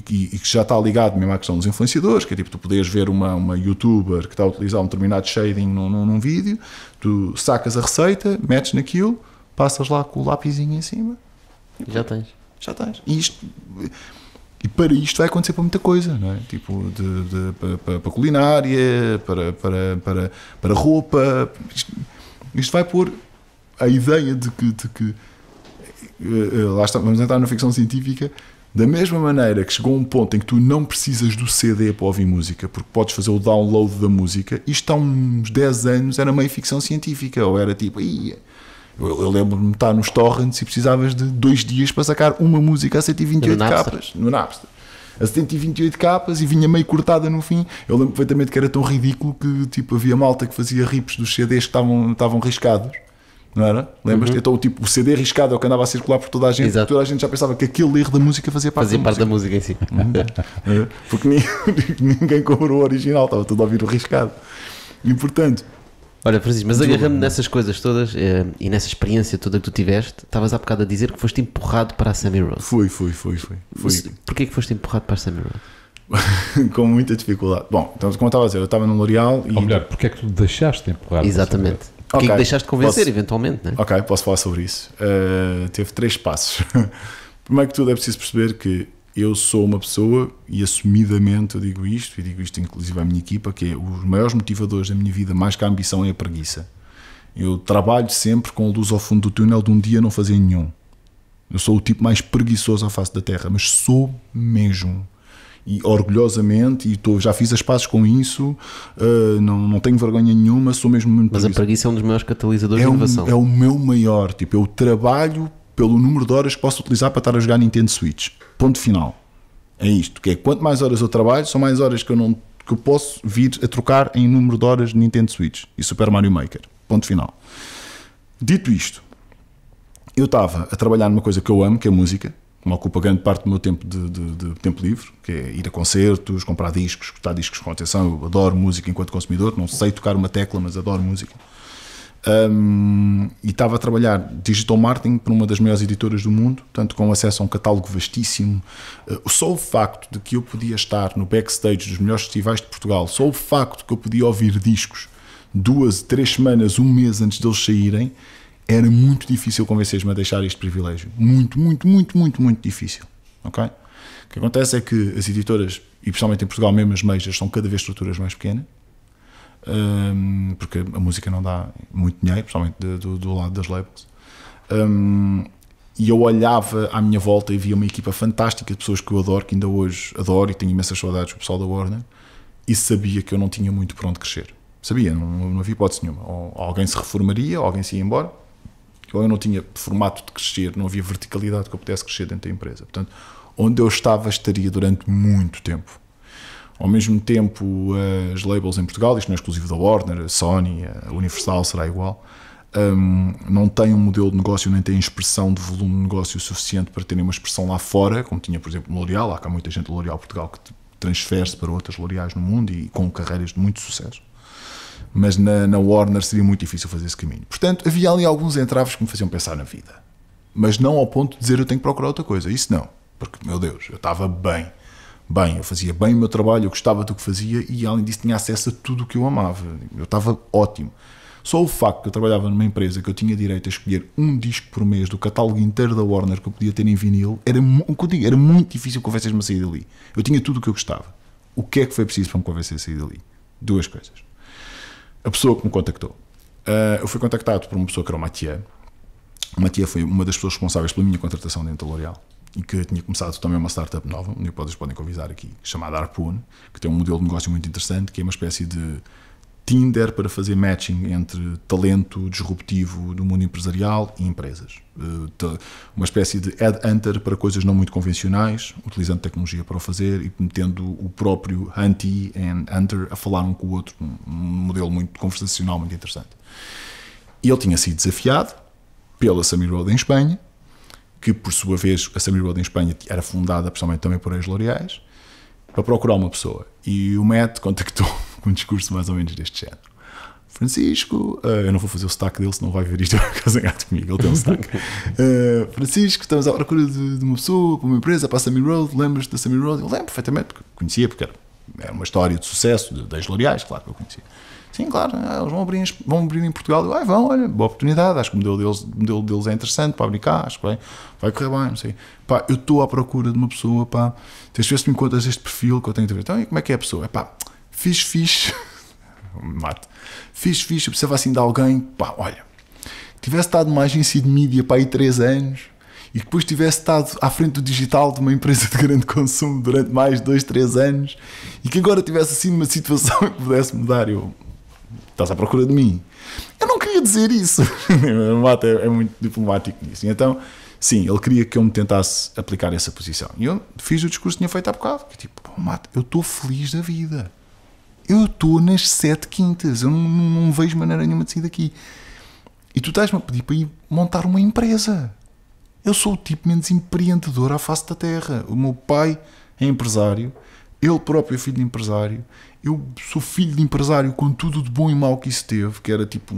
que já está ligado mesmo à questão dos influenciadores, que é tipo, tu podes ver uma youtuber que está a utilizar um determinado shading num vídeo, tu sacas a receita, metes naquilo, passas lá com o lapisinho em cima, Já tens. E para isto vai acontecer para muita coisa, não é? Tipo, para culinária, para roupa. Isto vai pôr a ideia de que lá está, vamos entrar na ficção científica. Da mesma maneira que chegou um ponto em que tu não precisas do CD para ouvir música, porque podes fazer o download da música, isto há uns 10 anos era meio ficção científica, ou era tipo, eu lembro-me de estar nos torrents e precisavas de 2 dias para sacar uma música a 128 capas, no Napster. A 128 capas e vinha meio cortada no fim. Eu lembro perfeitamente que era tão ridículo que tipo, havia malta que fazia rips dos CDs que estavam riscados. Não era? Lembras-te? Então tipo, o CD riscado é o que andava a circular por toda a gente. Toda a gente já pensava que aquele erro da música fazia parte da música em si. Porque ninguém comprou o original, estava tudo a ouvir o riscado. E portanto, olha, Francisco, mas agarrando nessas coisas todas e nessa experiência toda que tu tiveste, estavas há bocado a dizer que foste empurrado para a Sammy Road. Fui. Porquê que foste empurrado para a Sammy Road? Com muita dificuldade. Bom, então como eu estava a dizer, eu estava no L'Oréal e... Ou melhor, porque é que tu deixaste de empurrar? Exatamente. O que é que deixaste de convencer, eventualmente, não é? Ok, posso falar sobre isso. Teve 3 passos. Primeiro que tudo é preciso perceber que eu sou uma pessoa, e assumidamente eu digo isto, e digo isto inclusive à minha equipa, que é os maiores motivadores da minha vida, mais que a ambição, é a preguiça. Eu trabalho sempre com a luz ao fundo do túnel de um dia não fazer nenhum. Eu sou o tipo mais preguiçoso à face da terra, mas sou mesmo. E orgulhosamente, e já fiz as pazes com isso, não tenho vergonha nenhuma, sou mesmo muito preguiçoso. Mas a preguiça é um dos maiores catalisadores de inovação. É o meu maior, tipo, eu trabalho pelo número de horas que posso utilizar para estar a jogar Nintendo Switch. Ponto final. É isto, que é quanto mais horas eu trabalho, são mais horas que eu posso vir a trocar em número de horas de Nintendo Switch e Super Mario Maker. Ponto final. Dito isto, eu estava a trabalhar numa coisa que eu amo, que é a música, que me ocupa grande parte do meu tempo de tempo livre, que é ir a concertos, comprar discos, escutar discos com atenção. Eu adoro música enquanto consumidor, não sei tocar uma tecla, mas adoro música. E estava a trabalhar digital marketing para uma das maiores editoras do mundo, tanto com acesso a um catálogo vastíssimo. Só o facto de que eu podia estar no backstage dos melhores festivais de Portugal, só o facto de que eu podia ouvir discos 2, 3 semanas, 1 mês antes deles saírem, era muito difícil convencer-me a deixar este privilégio. Muito difícil. Okay? O que acontece é que as editoras, e principalmente em Portugal mesmo as majors, são cada vez estruturas mais pequenas, porque a música não dá muito dinheiro, principalmente do lado das labels. E eu olhava à minha volta e via uma equipa fantástica de pessoas que eu adoro, que ainda hoje adoro e tenho imensas saudades do pessoal da Warner, e sabia que eu não tinha muito para onde crescer. Sabia, não havia hipótese nenhuma. Ou alguém se reformaria, ou alguém se ia embora, ou eu não tinha formato de crescer, não havia verticalidade que eu pudesse crescer dentro da empresa. Portanto, onde eu estava estaria durante muito tempo. Ao mesmo tempo, as labels em Portugal, isto não é exclusivo da Warner, a Sony, a Universal será igual, não têm um modelo de negócio, nem têm expressão de volume de negócio suficiente para terem uma expressão lá fora, como tinha, por exemplo, no L'Oréal. Há muita gente do L'Oréal Portugal que transfere-se para outras L'Oréais no mundo e com carreiras de muito sucesso. Mas na Warner seria muito difícil fazer esse caminho. Portanto, havia ali alguns entraves que me faziam pensar na vida. Mas não ao ponto de dizer eu tenho que procurar outra coisa. Isso não. Porque, meu Deus, eu estava bem, eu fazia bem o meu trabalho, eu gostava do que fazia e, além disso, tinha acesso a tudo o que eu amava. Eu estava ótimo. Só o facto que eu trabalhava numa empresa que eu tinha direito a escolher um disco por mês do catálogo inteiro da Warner que eu podia ter em vinil, era muito difícil convencer-me a sair dali. Eu tinha tudo o que eu gostava. O que é que foi preciso para me convencer a sair dali? 2 coisas. A pessoa que me contactou. Eu fui contactado por uma pessoa que era o Mathieu. O Mathieu foi uma das pessoas responsáveis pela minha contratação dentro da L'Oréal e que tinha começado também uma startup nova, onde vocês podem convidar aqui, chamada Harpoon, que tem um modelo de negócio muito interessante, que é uma espécie de Tinder para fazer matching entre talento disruptivo do mundo empresarial e empresas. Uma espécie de headhunter para coisas não muito convencionais, utilizando tecnologia para o fazer e metendo o próprio Hunty e Hunter a falar um com o outro, um modelo muito conversacional, muito interessante. E ele tinha sido desafiado pela Sammy Road em Espanha, que por sua vez a Sammy Road em Espanha era fundada principalmente também por ex-L'Oréais, para procurar uma pessoa. E o Matt contactou com um discurso mais ou menos deste género. Francisco, eu não vou fazer o sotaque dele, senão vai ver isto e vai ficar zangado comigo, ele tem um sotaque. Francisco, estamos à procura de uma pessoa, para uma empresa, para a Sammy Road, lembras-te da Sammy Road? Eu lembro perfeitamente, porque conhecia, porque era uma história de sucesso, de ex-L'Oréais, claro que eu conhecia. Sim, claro, eles vão abrir em Portugal. Eu, vão, olha, boa oportunidade, acho que o modelo deles é interessante para abrir cá, acho que vai correr bem, não sei. Pá, eu estou à procura de uma pessoa, pá, tens de ver se me encontras este perfil que eu tenho de ver. Então, e como é que é a pessoa? É pá, fixe, mate, fixe, eu precisava assim de alguém, pá, olha, tivesse estado numa agência de mídia para aí 3 anos e depois tivesse estado à frente do digital de uma empresa de grande consumo durante mais 2, 3 anos e que agora tivesse assim numa situação que pudesse mudar, eu... Estás à procura de mim. Eu não queria dizer isso. O Mato é muito diplomático nisso. Então, sim, ele queria que eu me tentasse aplicar essa posição. E eu fiz o discurso que tinha feito há bocado. Tipo, Mato, eu estou feliz da vida. Eu estou nas 7 quintas. Eu não vejo maneira nenhuma de sair daqui. E tu estás-me a pedir para ir montar uma empresa. Eu sou o tipo menos empreendedor à face da terra. O meu pai é empresário. Ele próprio é filho de empresário. Eu sou filho de empresário com tudo de bom e mau que isso teve, que era tipo,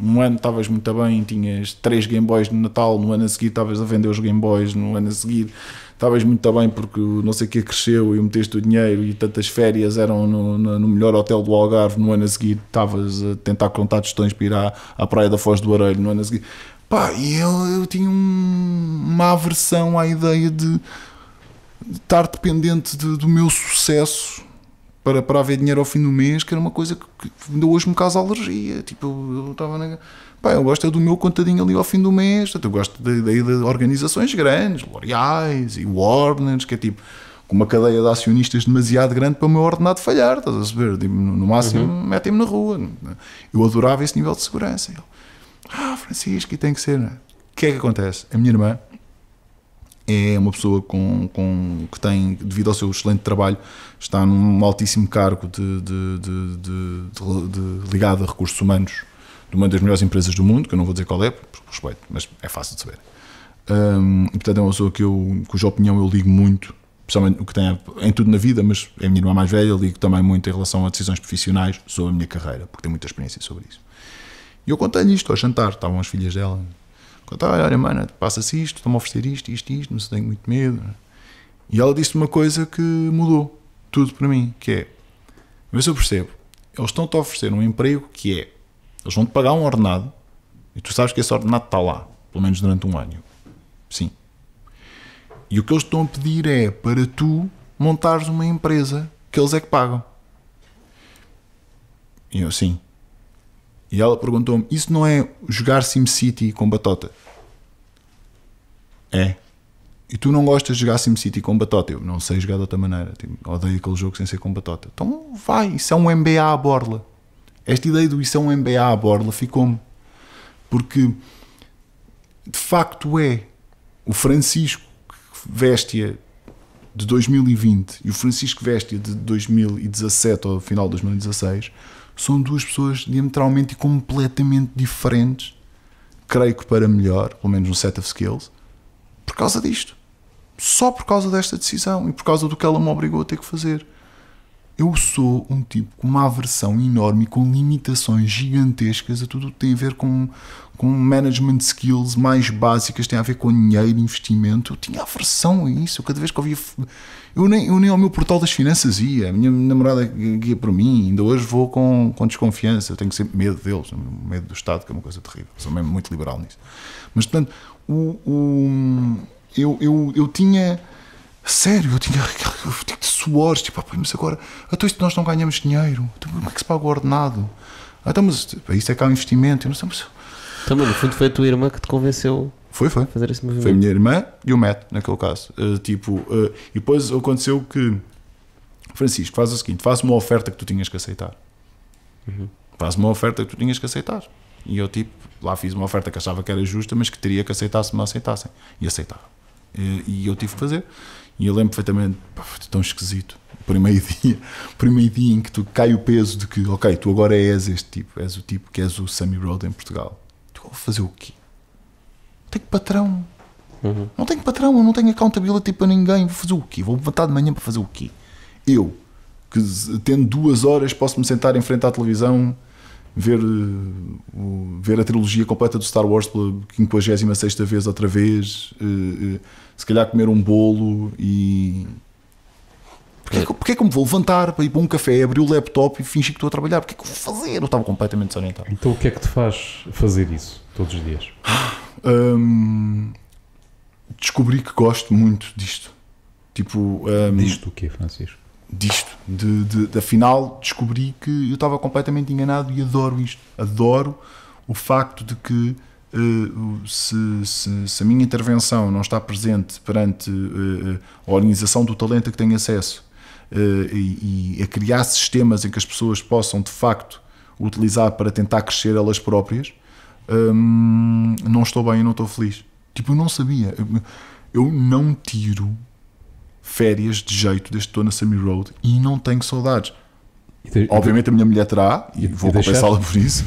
um ano estavas muito bem, tinhas 3 Game Boys no Natal, no ano a seguir estavas a vender os Game Boys, no ano a seguir estavas muito bem porque não sei o que cresceu e meteste o dinheiro e tantas férias eram no melhor hotel do Algarve, no ano a seguir estavas a tentar contar tostões para ir à praia da Foz do Arelho, no ano a seguir. Pá, e eu tinha uma aversão à ideia de estar dependente do meu sucesso para haver dinheiro ao fim do mês, que era uma coisa que ainda hoje me causa alergia. Tipo, eu estava eu gosto do meu contadinho ali ao fim do mês. Eu gosto de organizações grandes, L'Oreais e Warners, que é tipo com uma cadeia de acionistas demasiado grande para o meu ordenado falhar, estás a saber? Tipo, no máximo metem-me na rua. Eu adorava esse nível de segurança. Francisco, e tem que ser. O que é que acontece? A minha irmã é uma pessoa que tem, devido ao seu excelente trabalho, está num altíssimo cargo ligado a recursos humanos de uma das melhores empresas do mundo, que eu não vou dizer qual é, por respeito, mas é fácil de saber. E portanto é uma pessoa cuja opinião eu ligo muito, especialmente o que tem em tudo na vida, mas é a minha irmã mais velha, eu ligo também muito em relação a decisões profissionais sobre a minha carreira, porque tem muita experiência sobre isso. E eu contei-lhe isto ao jantar, estavam as filhas dela. Olha, mana, passa-se isto, estão-me a oferecer isto, não sei, tenho muito medo. E ela disse uma coisa que mudou tudo para mim, que é, vê se eu percebo, eles estão-te a oferecer um emprego que é, eles vão-te pagar um ordenado, e tu sabes que esse ordenado está lá, pelo menos durante um ano. Sim. E o que eles estão a pedir é para tu montares uma empresa que eles é que pagam. E eu, sim. E ela perguntou-me, isso não é jogar SimCity com batota? É. E tu não gostas de jogar SimCity com batota? Eu não sei jogar de outra maneira. Tipo, odeio aquele jogo sem ser com batota. Então vai, isso é um MBA à borla. Esta ideia do isso é um MBA à borla ficou-me. Porque, de facto é, o Francisco Véstia de 2020 e o Francisco Véstia de 2017 ou final de 2016 são duas pessoas diametralmente e completamente diferentes, creio que para melhor, pelo menos no set of skills, por causa disto. Só por causa desta decisão e por causa do que ela me obrigou a ter que fazer. Eu sou um tipo com uma aversão enorme e com limitações gigantescas a tudo o que tem a ver com management skills mais básicas, tem a ver com dinheiro, investimento. Eu tinha aversão a isso. Cada vez que eu via... Eu nem ao meu portal das finanças ia. A minha namorada guia por mim. Ainda hoje vou com desconfiança. Eu tenho sempre medo deles. Medo do Estado, que é uma coisa terrível. Sou mesmo muito liberal nisso. Mas, portanto, eu tinha... Sério, eu tinha de suores, tipo, mas agora, então isto nós não ganhamos dinheiro, então como é que se paga o ordenado? Então, mas isso é cá um investimento, eu não sei, mas... Também, no fundo, foi a tua irmã que te convenceu a fazer esse movimento. Foi a minha irmã e o Matt, naquele caso. E depois aconteceu que, Francisco, faz o seguinte, faz uma oferta que tu tinhas que aceitar. Faz uma oferta que tu tinhas que aceitar. E eu, lá fiz uma oferta que achava que era justa, mas que teria que aceitar se me aceitassem. E aceitaram. E eu tive que fazer. E eu lembro perfeitamente, tão esquisito, o primeiro dia em que tu cai o peso de que, ok, tu agora és este tipo, és o tipo que és o Sammy Road em Portugal. Tu vou fazer o quê? Não tenho patrão. Não tenho patrão, eu não tenho accountability para ninguém. Vou fazer o quê? Vou levantar de manhã para fazer o quê? Eu, que tendo 2 horas, posso-me sentar em frente à televisão, ver a trilogia completa do Star Wars pela 56ª vez outra vez, se calhar comer um bolo e... Porquê Porque é que eu me vou levantar para ir para um café, abrir o laptop e fingir que estou a trabalhar? Porque é que eu vou fazer? Eu estava completamente desorientado. Então o que é que te faz fazer isso todos os dias? Descobri que gosto muito disto. Tipo, Disto o quê, Francisco? disto. Afinal, descobri que eu estava completamente enganado e adoro isto. Adoro o facto de que se a minha intervenção não está presente perante a organização do talento a que tenho acesso e a criar sistemas em que as pessoas possam de facto utilizar para tentar crescer elas próprias, não estou bem e não estou feliz. Tipo, eu não sabia. Eu não tiro férias de jeito desde que estou na Semi Road e não tenho saudades. Obviamente a minha mulher terá e vou compensá-la por isso.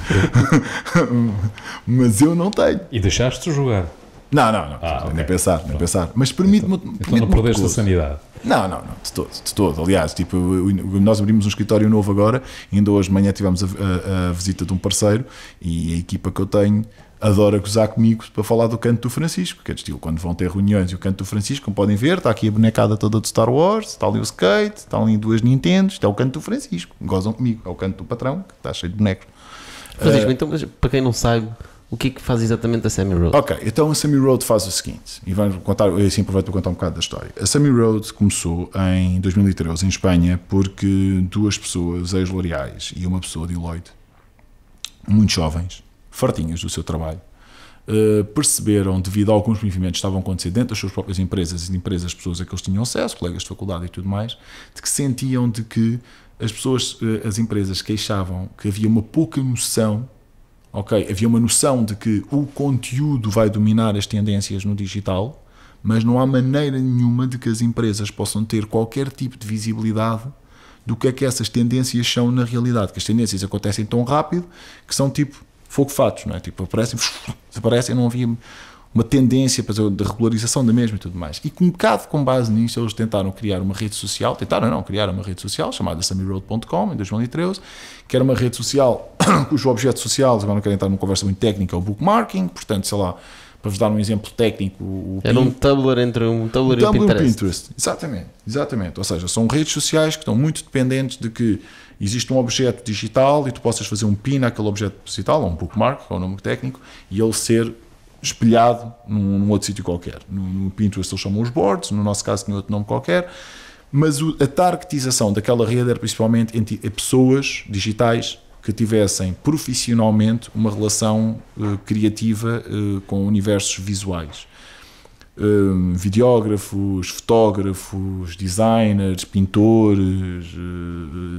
Mas eu não tenho. E deixaste-te jogar? Não. Okay. Nem pensar. Mas permite-me. Então não perdeste a sanidade? Não, de todo. Aliás, tipo, nós abrimos um escritório novo agora. Ainda hoje de manhã tivemos a visita de um parceiro e a equipa que eu tenho adora gozar comigo para falar do canto do Francisco, que é de estilo, quando vão ter reuniões e o canto do Francisco, como podem ver, está aqui a bonecada toda do Star Wars, está ali o skate, está ali 2 Nintendo, isto é o canto do Francisco, gozam comigo, é o canto do patrão, que está cheio de bonecos. Francisco, então, mas para quem não sabe, o que é que faz exatamente a Semi Road? Ok, então a Semi Road faz o seguinte, e vamos contar, eu assim aproveito para contar um bocado da história. A Semi Road começou em 2013 em Espanha, porque 2 pessoas ex-L'Oréais e uma pessoa de Deloitte, muito jovens, fartinhas do seu trabalho, perceberam, devido a alguns movimentos que estavam a acontecer dentro das suas próprias empresas e de empresas, pessoas a que eles tinham acesso, colegas de faculdade e tudo mais, de que sentiam de que as pessoas, as empresas queixavam que havia uma pouca noção, havia uma noção de que o conteúdo vai dominar as tendências no digital, mas não há maneira nenhuma de que as empresas possam ter qualquer tipo de visibilidade do que é que essas tendências são na realidade, que as tendências acontecem tão rápido que são tipo fogo-fatos, não é? Tipo, aparecem, não havia uma tendência para de regularização da mesma e tudo mais. E um bocado com base nisso, eles tentaram criar uma rede social, criar uma rede social chamada semiroad.com em 2013, que era uma rede social cujo objeto social, agora não quero entrar numa conversa muito técnica, é o bookmarking, portanto, sei lá, para vos dar um exemplo técnico... Era um Tumblr entre um Tumblr e o Pinterest. Exatamente. Ou seja, são redes sociais que estão muito dependentes de que existe um objeto digital e tu possas fazer um pin àquele objeto digital, ou um bookmark, ou um nome técnico, e ele ser espelhado num outro sítio qualquer. No Pinterest eles chamam os boards, no nosso caso tinha outro nome qualquer, mas a targetização daquela rede era principalmente entre pessoas digitais que tivessem profissionalmente uma relação criativa com universos visuais. Videógrafos, fotógrafos, designers, pintores,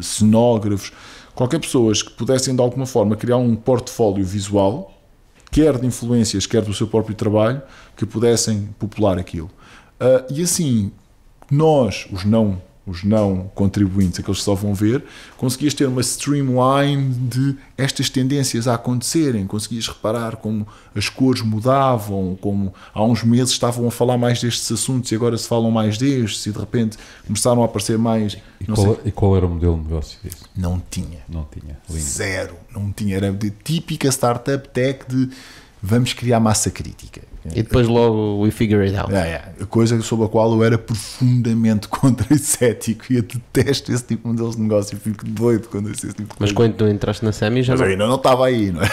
cenógrafos, qualquer pessoas que pudessem de alguma forma criar um portfólio visual, quer de influências, quer do seu próprio trabalho, que pudessem popular aquilo. E assim, nós, os não contribuintes, aqueles que só vão ver, conseguias ter uma streamline de estas tendências a acontecerem, conseguias reparar como as cores mudavam, como há uns meses estavam a falar mais destes assuntos e agora se falam mais destes, e de repente começaram a aparecer mais... E qual era o modelo de negócio disso? Não tinha. Lindo. Zero. Não tinha. Era de típica startup tech de vamos criar massa crítica. E depois logo we figure it out. A coisa sobre a qual eu era profundamente contra e cético e eu detesto esse tipo de modelos de negócio e fico doido quando eu sei esse tipo de coisa. Mas quando tu entraste na Semi já mas não... ainda não estava aí, não é?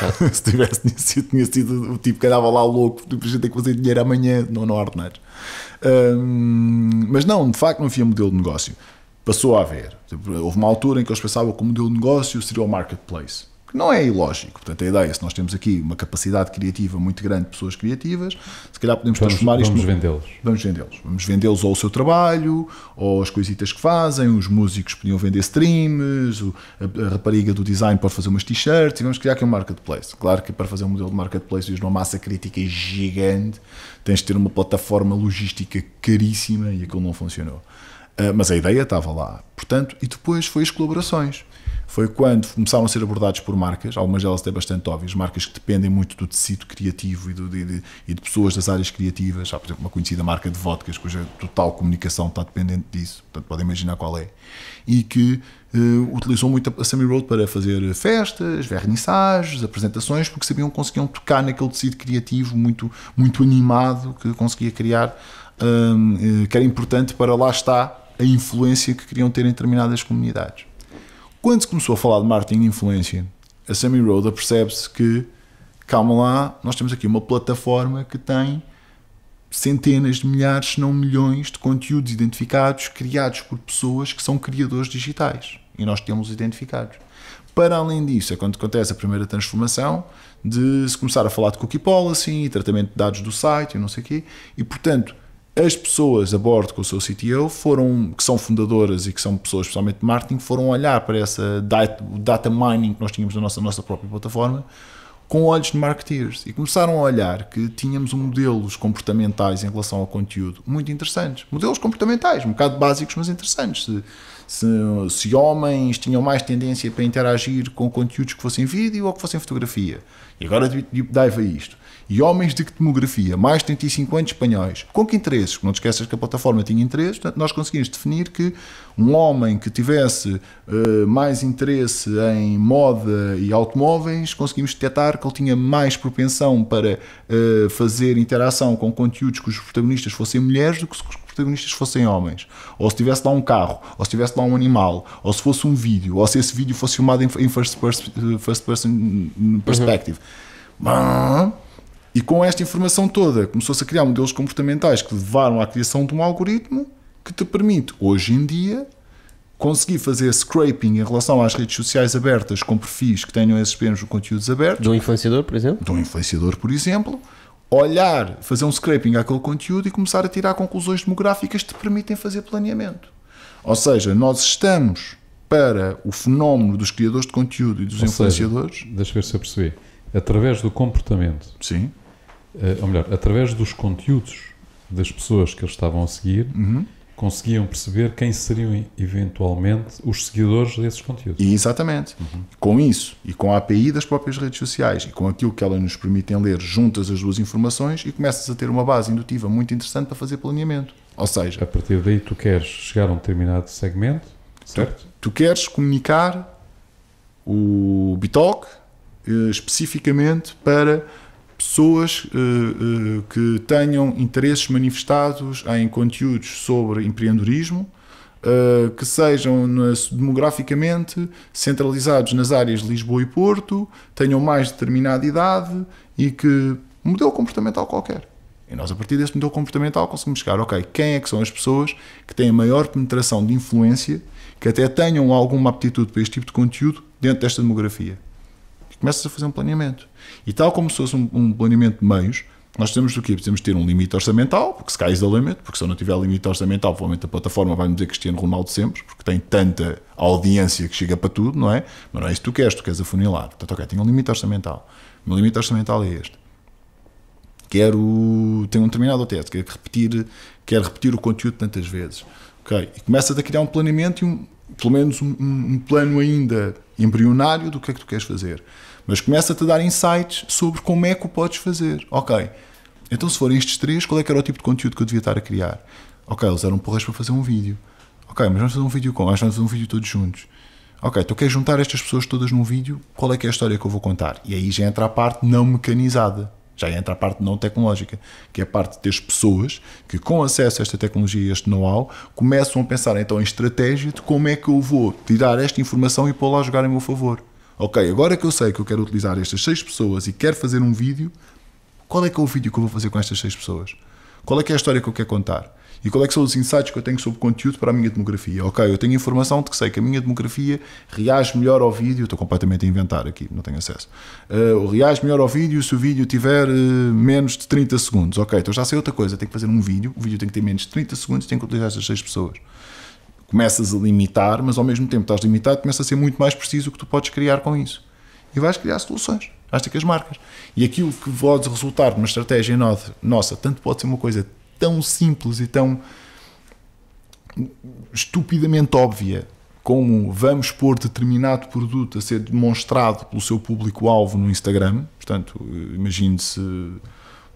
Se tinha sido o tipo que andava lá louco, a gente tem que fazer dinheiro amanhã, não ordenados. Mas não, de facto não havia modelo de negócio. Passou a haver. Houve uma altura em que eles pensavam que o modelo de negócio seria o marketplace. Não é ilógico. Portanto, a ideia, se nós temos aqui uma capacidade criativa muito grande de pessoas criativas, se calhar podemos transformar isto... Vamos vendê-los ou o seu trabalho, ou as coisitas que fazem, os músicos podiam vender streams, a rapariga do design pode fazer umas t-shirts, e vamos criar aqui um marketplace. Claro que para fazer um modelo de marketplace tens uma massa crítica gigante, tens de ter uma plataforma logística caríssima e aquilo não funcionou. Mas a ideia estava lá. Portanto, e depois foi as colaborações. Foi quando começaram a ser abordados por marcas, algumas delas até bastante óbvias, marcas que dependem muito do tecido criativo e de pessoas das áreas criativas. Há, por exemplo, uma conhecida marca de vodkas cuja total comunicação está dependente disso, portanto podem imaginar qual é, e que utilizou muito a Semi Road para fazer festas, vernissagens, apresentações, porque sabiam que conseguiam tocar naquele tecido criativo muito, muito animado que conseguia criar, que era importante para lá está a influência que queriam ter em determinadas comunidades. Quando se começou a falar de marketing de influência, a Sammy Road percebe-se que, calma lá, nós temos aqui uma plataforma que tem centenas de milhares, se não milhões de conteúdos identificados, criados por pessoas que são criadores digitais. E nós temos identificados. Para além disso, é quando acontece a primeira transformação de se começar a falar de cookie policy, tratamento de dados do site e não sei o quê. E, portanto, as pessoas a bordo com o seu CTO que são fundadoras e que são pessoas especialmente de marketing, foram olhar para essa data mining que nós tínhamos na nossa própria plataforma com olhos de marketeers e começaram a olhar que tínhamos modelos comportamentais em relação ao conteúdo muito interessantes. Modelos comportamentais, um bocado básicos, mas interessantes. Se homens tinham mais tendência para interagir com conteúdos que fossem vídeo ou que fossem fotografia. E agora deep dive a isto. E homens de que demografia? Mais de 35 anos, espanhóis. Com que interesses? Não te esqueças que a plataforma tinha interesses, portanto nós conseguimos definir que um homem que tivesse mais interesse em moda e automóveis, conseguimos detectar que ele tinha mais propensão para fazer interação com conteúdos cujos protagonistas fossem mulheres do que se os protagonistas fossem homens. Ou se tivesse lá um carro, ou se tivesse lá um animal, ou se fosse um vídeo, ou se esse vídeo fosse filmado em first person perspective. E com esta informação toda, começou-se a criar modelos comportamentais que levaram à criação de um algoritmo que te permite, hoje em dia, conseguir fazer scraping em relação às redes sociais abertas com perfis que tenham esses mesmos conteúdos abertos. De um influenciador, por exemplo? De um influenciador, por exemplo. Olhar, fazer um scraping àquele conteúdo e começar a tirar conclusões demográficas que te permitem fazer planeamento. Ou seja, nós estamos para o fenómeno dos criadores de conteúdo e dos influenciadores. Deixa eu ver se eu percebi. Através do comportamento. Sim. Ou melhor, através dos conteúdos das pessoas que eles estavam a seguir, conseguiam perceber quem seriam eventualmente os seguidores desses conteúdos. E exatamente. Com isso, e com a API das próprias redes sociais, e com aquilo que elas nos permitem ler, juntas as duas informações, e começas a ter uma base indutiva muito interessante para fazer planeamento. Ou seja, a partir daí tu queres chegar a um determinado segmento, certo? Tu queres comunicar o Bitalk especificamente para pessoas que tenham interesses manifestados em conteúdos sobre empreendedorismo, que sejam demograficamente centralizados nas áreas de Lisboa e Porto, tenham mais determinada idade e que um modelo comportamental qualquer. E nós, a partir desse modelo comportamental, conseguimos chegar, ok, quem é que são as pessoas que têm a maior penetração de influência, que até tenham alguma aptitude para este tipo de conteúdo dentro desta demografia. Começas a fazer um planeamento. E tal como se fosse um planeamento de meios, nós temos o quê? Precisamos ter um limite orçamental, porque sky is the limit, porque se eu não tiver limite orçamental, provavelmente a plataforma vai-me dizer Cristiano Ronaldo sempre, porque tem tanta audiência que chega para tudo, não é? Mas não é isso que tu queres afunilar. Portanto, ok, tenho um limite orçamental. O meu limite orçamental é este. Tenho um determinado teste, quero repetir o conteúdo tantas vezes. Ok, e começas a criar um planeamento e pelo menos um plano ainda embrionário do que é que tu queres fazer. Mas começa-te a dar insights sobre como é que o podes fazer. Ok, então se forem estes três, qual é que era o tipo de conteúdo que eu devia estar a criar? Ok, eles eram porras para fazer um vídeo. Ok, mas vamos fazer um vídeo vamos fazer um vídeo todos juntos. Ok, tu queres juntar estas pessoas todas num vídeo, qual é que é a história que eu vou contar? E aí já entra a parte não mecanizada. Já entra a parte não tecnológica, que é a parte de ter pessoas que, com acesso a esta tecnologia e este know-how, começam a pensar então em estratégia de como é que eu vou tirar esta informação e pô-la a jogar em meu favor. Ok, agora que eu sei que eu quero utilizar estas 6 pessoas e quero fazer um vídeo, qual é que é o vídeo que eu vou fazer com estas 6 pessoas? Qual é que é a história que eu quero contar? E qual é que são os insights que eu tenho sobre conteúdo para a minha demografia? Ok, eu tenho informação de que sei que a minha demografia reage melhor ao vídeo, estou completamente a inventar aqui, não tenho acesso. Reage melhor ao vídeo se o vídeo tiver menos de 30 segundos. Ok, então já sei outra coisa, tenho que fazer um vídeo, o vídeo tem que ter menos de 30 segundos, tenho que utilizar estas 6 pessoas. Começas a limitar, mas ao mesmo tempo estás limitado, começa a ser muito mais preciso o que tu podes criar com isso. E vais criar soluções às as marcas. E aquilo que pode resultar numa estratégia nossa, tanto pode ser uma coisa tão simples e tão estupidamente óbvia como vamos pôr determinado produto a ser demonstrado pelo seu público-alvo no Instagram. Portanto, imagine-se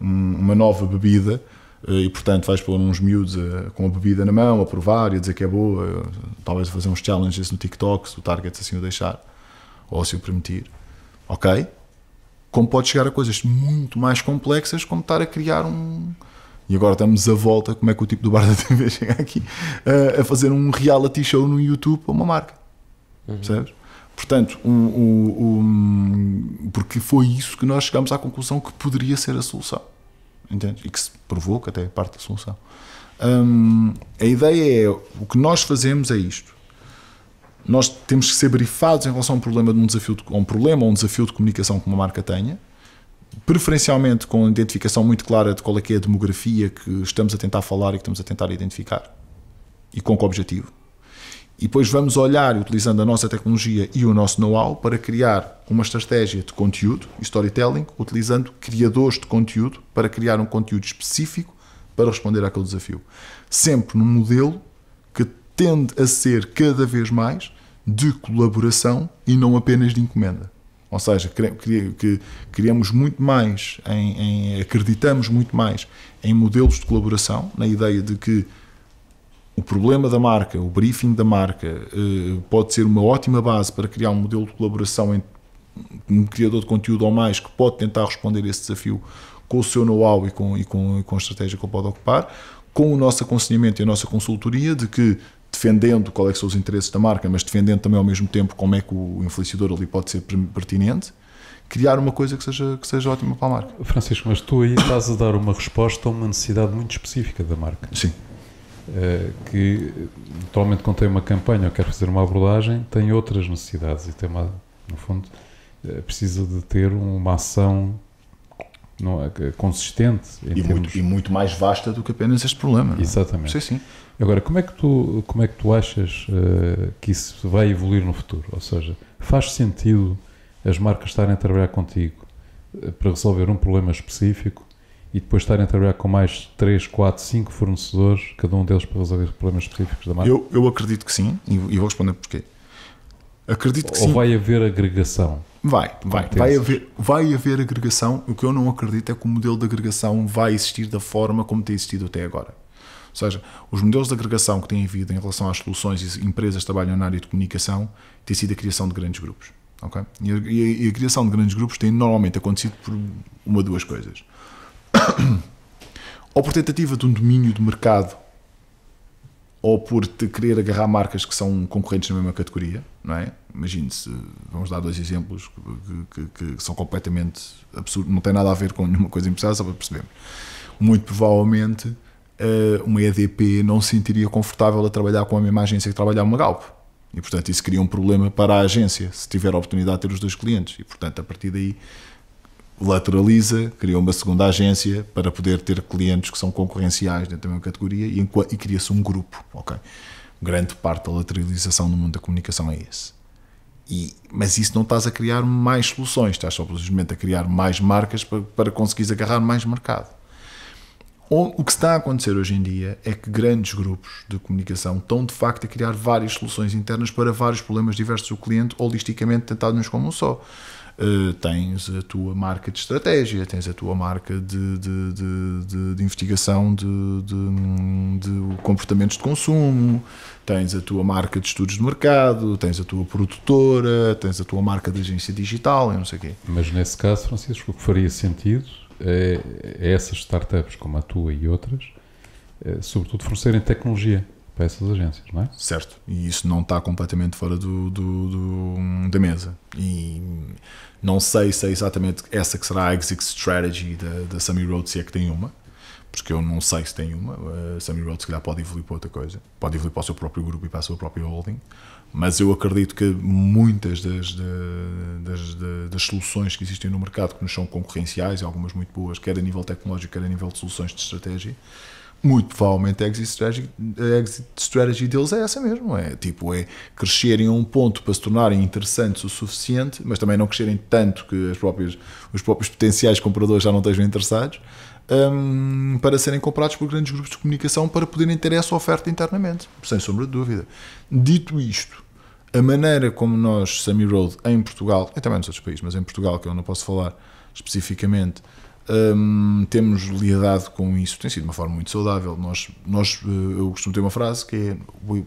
uma nova bebida e, portanto, vais pôr uns miúdos com a bebida na mão, a provar e a dizer que é boa, talvez fazer uns challenges no TikTok, se o target assim o deixar, ou se o permitir. Ok? Como pode chegar a coisas muito mais complexas, como estar a criar E agora estamos à volta, como é que o tipo do Bar da TV chega aqui a fazer um reality show no YouTube para uma marca, percebes? Portanto, porque foi isso que nós chegámos à conclusão que poderia ser a solução, entende? E que se provou que até é parte da solução. A ideia é, o que nós fazemos é isto. Nós temos que ser brifados em relação a um problema ou um desafio de comunicação que uma marca tenha, preferencialmente com a identificação muito clara de qual é que é a demografia que estamos a tentar falar e que estamos a tentar identificar, e com que objetivo. E depois vamos olhar, utilizando a nossa tecnologia e o nosso know-how, para criar uma estratégia de conteúdo e storytelling, utilizando criadores de conteúdo para criar um conteúdo específico para responder àquele desafio. Sempre num modelo que tende a ser cada vez mais de colaboração e não apenas de encomenda. Ou seja, criamos muito mais, acreditamos muito mais em modelos de colaboração, na ideia de que o problema da marca, o briefing da marca, pode ser uma ótima base para criar um modelo de colaboração entre um criador de conteúdo ou mais que pode tentar responder a esse desafio com o seu know-how e com a estratégia que ele pode ocupar, com o nosso aconselhamento e a nossa consultoria de que, defendendo qual é que são os interesses da marca, mas defendendo também ao mesmo tempo como é que o influenciador ali pode ser pertinente, criar uma coisa que seja ótima para a marca. Francisco, mas tu aí estás a dar uma resposta a uma necessidade muito específica da marca. Sim. Que atualmente, quando tem uma campanha ou quer fazer uma abordagem, tem outras necessidades e tem no fundo precisa de ter uma ação consistente e muito mais vasta do que apenas este problema. Não é? Exatamente. Sim. Agora, como é que tu achas que isso vai evoluir no futuro? Ou seja, faz sentido as marcas estarem a trabalhar contigo para resolver um problema específico e depois estarem a trabalhar com mais 3, 4, 5 fornecedores, cada um deles para resolver problemas específicos da marca? Eu acredito que sim, e vou responder porquê. Acredito que sim. Ou vai haver agregação? Vai haver agregação. O que eu não acredito é que o modelo de agregação vai existir da forma como tem existido até agora. Ou seja, os modelos de agregação que têm havido em relação às soluções e empresas que trabalham na área de comunicação tem sido a criação de grandes grupos. Okay? E a criação de grandes grupos tem normalmente acontecido por uma de duas coisas. Ou por tentativa de um domínio de mercado, ou por querer agarrar marcas que são concorrentes na mesma categoria, não é? Imagine-se, vamos dar 2 exemplos que são completamente absurdos, não tem nada a ver com nenhuma coisa empresarial, só para percebermos. Muito provavelmente uma EDP não se sentiria confortável a trabalhar com a mesma agência que trabalhar uma Galp. E, portanto, isso cria um problema para a agência, se tiver a oportunidade de ter os 2 clientes. E, portanto, a partir daí, lateraliza, cria uma segunda agência para poder ter clientes que são concorrenciais dentro da mesma categoria e cria-se um grupo. Okay? Grande parte da lateralização no mundo da comunicação é esse. Mas isso não estás a criar mais soluções, estás só simplesmente a criar mais marcas para conseguires agarrar mais mercado. O que está a acontecer hoje em dia é que grandes grupos de comunicação estão de facto a criar várias soluções internas para vários problemas diversos do cliente, holisticamente tentados como um só. Tens a tua marca de estratégia, tens a tua marca de investigação de comportamentos de consumo, tens a tua marca de estudos de mercado, tens a tua produtora, tens a tua marca de agência digital, eu não sei o quê. Mas nesse caso, Francisco, o que faria sentido é essas startups como a tua e outras, sobretudo fornecerem tecnologia para essas agências, não é? Certo, e isso não está completamente fora da mesa. E não sei se é exatamente essa que será a exit strategy da Sammy Road, se é que tem uma, porque eu não sei se tem uma. A Sammy Road se calhar pode evoluir para outra coisa, pode evoluir para o seu próprio grupo e para a sua própria holding, mas eu acredito que muitas das soluções que existem no mercado, que nos são concorrenciais, e algumas muito boas, quer a nível tecnológico, quer a nível de soluções de estratégia, muito provavelmente a exit strategy deles é essa mesmo, é crescerem a um ponto para se tornarem interessantes o suficiente, mas também não crescerem tanto que os próprios potenciais compradores já não estejam interessados, para serem comprados por grandes grupos de comunicação para poderem ter essa oferta internamente, sem sombra de dúvida. Dito isto, a maneira como nós, Sammy Road, em Portugal, e também nos outros países, mas em Portugal, que eu não posso falar especificamente, temos lidado com isso, tem sido uma forma muito saudável. Eu costumo ter uma frase que é: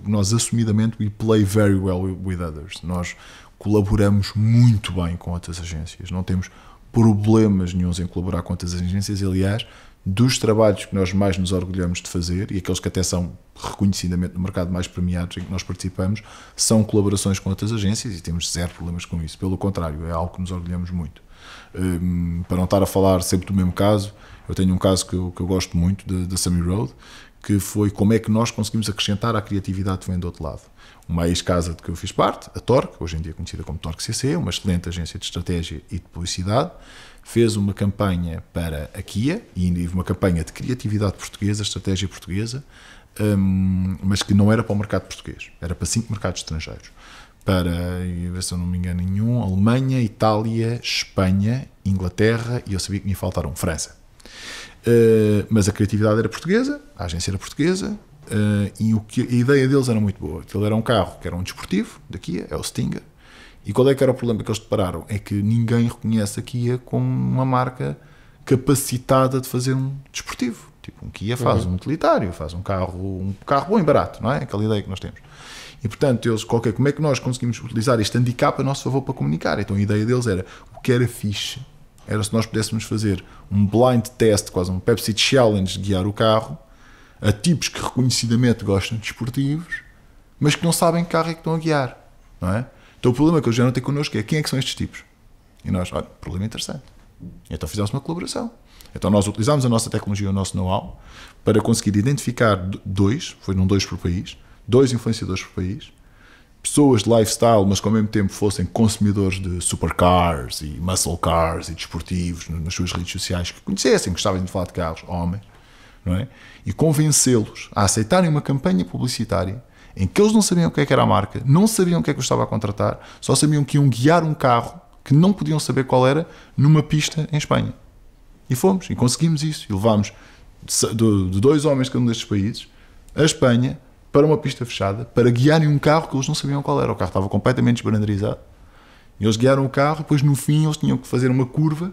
nós assumidamente we play very well with others. Nós colaboramos muito bem com outras agências, não temos problemas nenhuns em colaborar com outras agências. Aliás, dos trabalhos que nós mais nos orgulhamos de fazer e aqueles que até são reconhecidamente no mercado mais premiados em que nós participamos, são colaborações com outras agências e temos zero problemas com isso. Pelo contrário, é algo que nos orgulhamos muito. Para não estar a falar sempre do mesmo caso, eu tenho um caso que eu gosto muito da Sammy Road, que foi como é que nós conseguimos acrescentar à criatividade que vem do outro lado. Uma ex-casa de que eu fiz parte, a Torque, hoje em dia conhecida como Torque CC, uma excelente agência de estratégia e de publicidade, fez uma campanha para a Kia e uma campanha de criatividade portuguesa, estratégia portuguesa, mas que não era para o mercado português, era para 5 mercados estrangeiros. Para, se eu não me engano nenhum, Alemanha, Itália, Espanha, Inglaterra e eu sabia que me faltaram França. Mas a criatividade era portuguesa, a agência era portuguesa, e a ideia deles era muito boa. Aquilo era um carro que era um desportivo da Kia, é o Stinger. E qual é que era o problema que eles depararam? É que ninguém reconhece a Kia como uma marca capacitada de fazer um desportivo. Tipo, um Kia faz um utilitário, faz um carro bom e barato, não é? Aquela ideia que nós temos. E portanto, eles, como é que nós conseguimos utilizar este handicap a nosso favor para comunicar? Então a ideia deles era, o que era fixe, era se nós pudéssemos fazer um blind test, quase um Pepsi Challenge de guiar o carro, a tipos que reconhecidamente gostam de desportivos, mas que não sabem que carro é que estão a guiar, não é? Então o problema que eles vieram ter connosco é, quem é que são estes tipos? E nós, olha, problema interessante. Então fizemos uma colaboração. Então nós utilizámos a nossa tecnologia, o nosso know-how, para conseguir identificar dois por país, 2 influenciadores por país, pessoas de lifestyle, mas que ao mesmo tempo fossem consumidores de supercars e muscle cars e desportivos nas suas redes sociais, que conhecessem, gostavam de falar de carros, homens, não é? E convencê-los a aceitarem uma campanha publicitária em que eles não sabiam o que é que era a marca, não sabiam o que é que eu estava a contratar, só sabiam que iam guiar um carro que não podiam saber qual era numa pista em Espanha. E fomos, e conseguimos isso. E levámos de 2 homens de cada um destes países a Espanha para uma pista fechada, para guiarem um carro que eles não sabiam qual era. O carro estava completamente desbandarizado. E eles guiaram o carro, e depois no fim eles tinham que fazer uma curva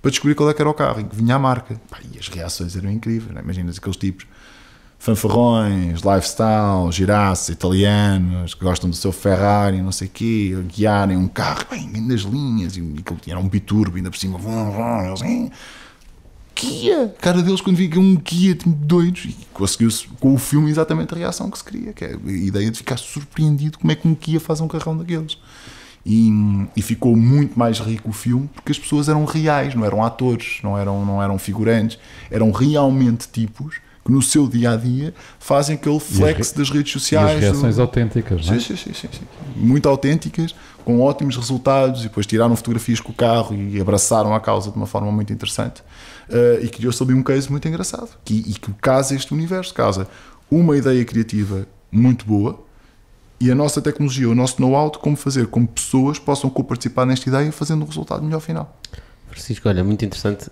para descobrir qual é que era o carro, em que vinha a marca. E as reações eram incríveis, não é? Imaginas aqueles tipos fanfarrões, lifestyle, giraços, italianos, que gostam do seu Ferrari, não sei o quê, a guiarem um carro bem nas linhas, e aquilo era um biturbo, ainda por cima, eles, Kia! A cara deles quando vi que um Kia doidos, e conseguiu-se com o filme exatamente a reação que se queria, que é a ideia de ficar surpreendido como é que um Kia faz um carrão daqueles. E ficou muito mais rico o filme porque as pessoas eram reais, não eram atores, não eram figurantes, eram realmente tipos que no seu dia-a-dia fazem aquele flex das redes sociais. E as reações autênticas, não é? Sim. Muito autênticas, com ótimos resultados, e depois tiraram fotografias com o carro e abraçaram a causa de uma forma muito interessante. E criou-se ali um case muito engraçado, e que casa este universo, casa uma ideia criativa muito boa, e a nossa tecnologia, o nosso know-how de como fazer com que pessoas possam co-participar nesta ideia, fazendo um resultado melhor final. Francisco, olha, muito interessante.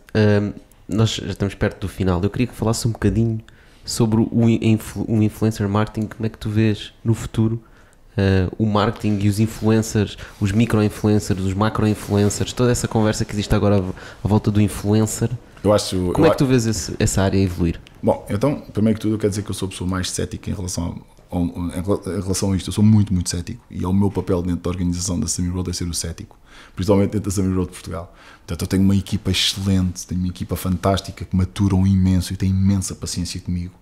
Nós já estamos perto do final. Eu queria que falasse um bocadinho sobre o influencer marketing. Como é que tu vês no futuro o marketing e os influencers, os micro-influencers, os macro-influencers, toda essa conversa que existe agora à volta do influencer? Como é que tu vês essa área evoluir? Bom, então, primeiro que tudo, eu quero dizer que eu sou a pessoa mais cética em relação a isto. Eu sou muito, muito cético, e é o meu papel dentro da organização da Sammy Road é ser o cético, principalmente dentro da Sammy Road de Portugal. Portanto, eu tenho uma equipa excelente, tenho uma equipa fantástica que maturam imenso e tem imensa paciência comigo.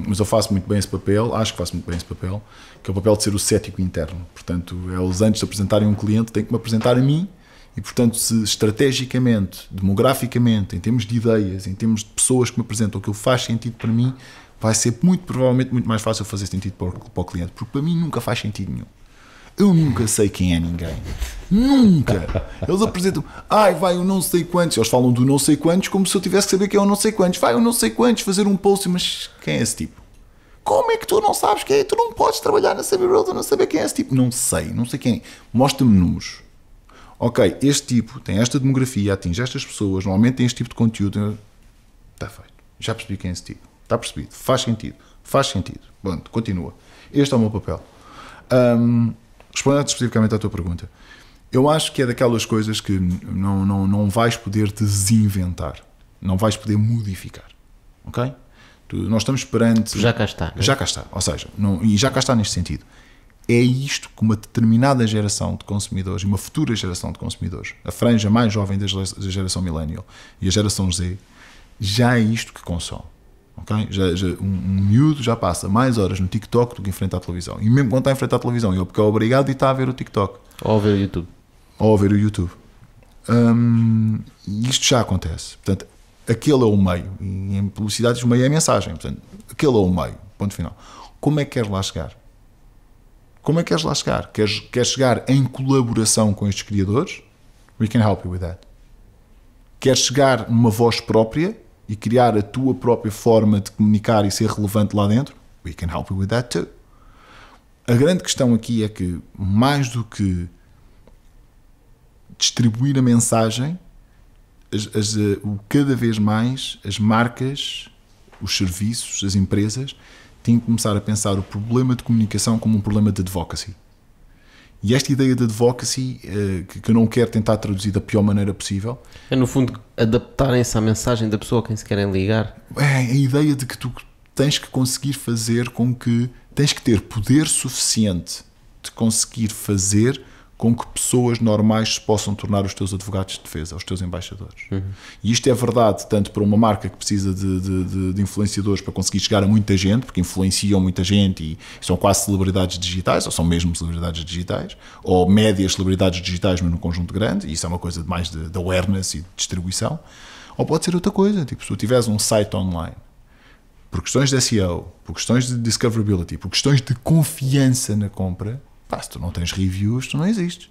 Mas eu faço muito bem esse papel, acho que faço muito bem esse papel, que é o papel de ser o cético interno. Portanto, eles antes de apresentarem um cliente têm que me apresentar a mim, e portanto, se estrategicamente, demograficamente, em termos de ideias, em termos de pessoas que me apresentam, aquilo faz sentido para mim, vai ser muito provavelmente muito mais fácil fazer sentido para o cliente, porque para mim nunca faz sentido nenhum. Eu nunca sei quem é ninguém. Nunca. Eles apresentam, vai o não sei quantos. Eles falam do não sei quantos como se eu tivesse que saber quem é o não sei quantos. Vai o não sei quantos fazer um post, mas quem é esse tipo? Como é que tu não sabes quem é? Tu não podes trabalhar na Sammy Road a não saber quem é esse tipo. Não sei quem é. Mostra-me números. Ok, este tipo tem esta demografia, atinge estas pessoas, normalmente tem este tipo de conteúdo. Está feito. Já percebi quem é esse tipo. Está percebido. Faz sentido. Bom, continua. Este é o meu papel. Respondendo especificamente à tua pergunta, eu acho que é daquelas coisas que não vais poder desinventar, não vais poder modificar, ok? Nós estamos perante... Já cá está. Não é? Já cá está, ou seja, e já cá está neste sentido. É isto que uma determinada geração de consumidores, e uma futura geração de consumidores, a franja mais jovem da geração millennial e a geração Z, já é isto que consome. Okay? Um miúdo já passa mais horas no TikTok do que em frente à televisão. E mesmo quando está em frente à televisão, ele porque é obrigado e está a ver o TikTok. Ou a ver o YouTube. Ou a ver o YouTube. Isto já acontece. Portanto, aquele é o meio. E em publicidades o meio é a mensagem. Portanto, aquele é o meio. Ponto final. Como é que queres lá chegar? Como é que queres lá chegar? Queres chegar em colaboração com estes criadores? We can help you with that. Queres chegar numa voz própria e criar a tua própria forma de comunicar e ser relevante lá dentro? We can help you with that too. A grande questão aqui é que, mais do que distribuir a mensagem, cada vez mais as marcas, os serviços, as empresas têm que começar a pensar o problema de comunicação como um problema de advocacy. E esta ideia de advocacy, que eu não quero tentar traduzir da pior maneira possível, É, no fundo, adaptarem-se à mensagem da pessoa a quem se querem ligar. é a ideia de que tu tens que conseguir fazer com que tens que ter poder suficiente de conseguir fazer com que pessoas normais se possam tornar os teus advogados de defesa, os teus embaixadores. E isto é verdade tanto para uma marca que precisa de influenciadores para conseguir chegar a muita gente, porque influenciam muita gente e são quase celebridades digitais, ou são mesmo celebridades digitais, ou médias celebridades digitais, mas num conjunto grande, e isso é uma coisa mais de awareness e de distribuição. Ou pode ser outra coisa, tipo, se tu tiveres um site online, por questões de SEO, por questões de discoverability, por questões de confiança na compra, pá, se tu não tens reviews, tu não existes.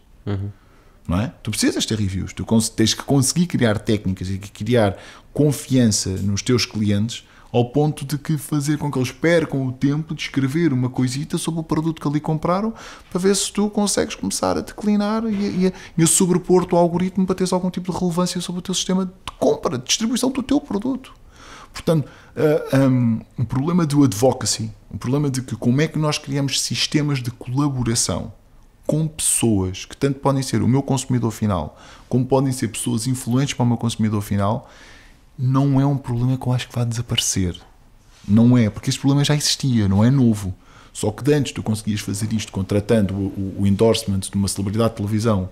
Não é? Tu precisas ter reviews. Tu tens que conseguir criar técnicas e criar confiança nos teus clientes ao ponto de que fazer com que eles percam o tempo de escrever uma coisita sobre o produto que ali compraram para ver se tu consegues começar a declinar e a sobrepor-te ao algoritmo para teres algum tipo de relevância sobre o teu sistema de compra, de distribuição do teu produto. Portanto, o problema do advocacy, o problema de que como é que nós criamos sistemas de colaboração com pessoas que tanto podem ser o meu consumidor final, como podem ser pessoas influentes para o meu consumidor final, não é um problema que eu acho que vai desaparecer. Não é, porque este problema já existia, não é novo. Só que de antes tu conseguias fazer isto contratando o endorsement de uma celebridade de televisão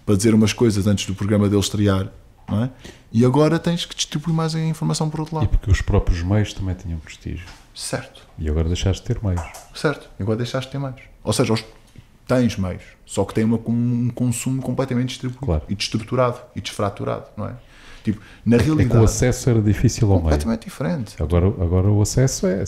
para dizer umas coisas antes do programa dele estrear, não é? E agora tens que distribuir mais a informação por outro lado. E porque os próprios meios também tinham prestígio. Certo. E agora deixaste de ter meios. Certo. E agora deixaste de ter meios. Ou seja, tens meios, só que tem um consumo completamente distribuído, claro, e destruturado e desfraturado, não é? Tipo, na realidade... É que o acesso era difícil ao meio. Completamente diferente. Agora o acesso é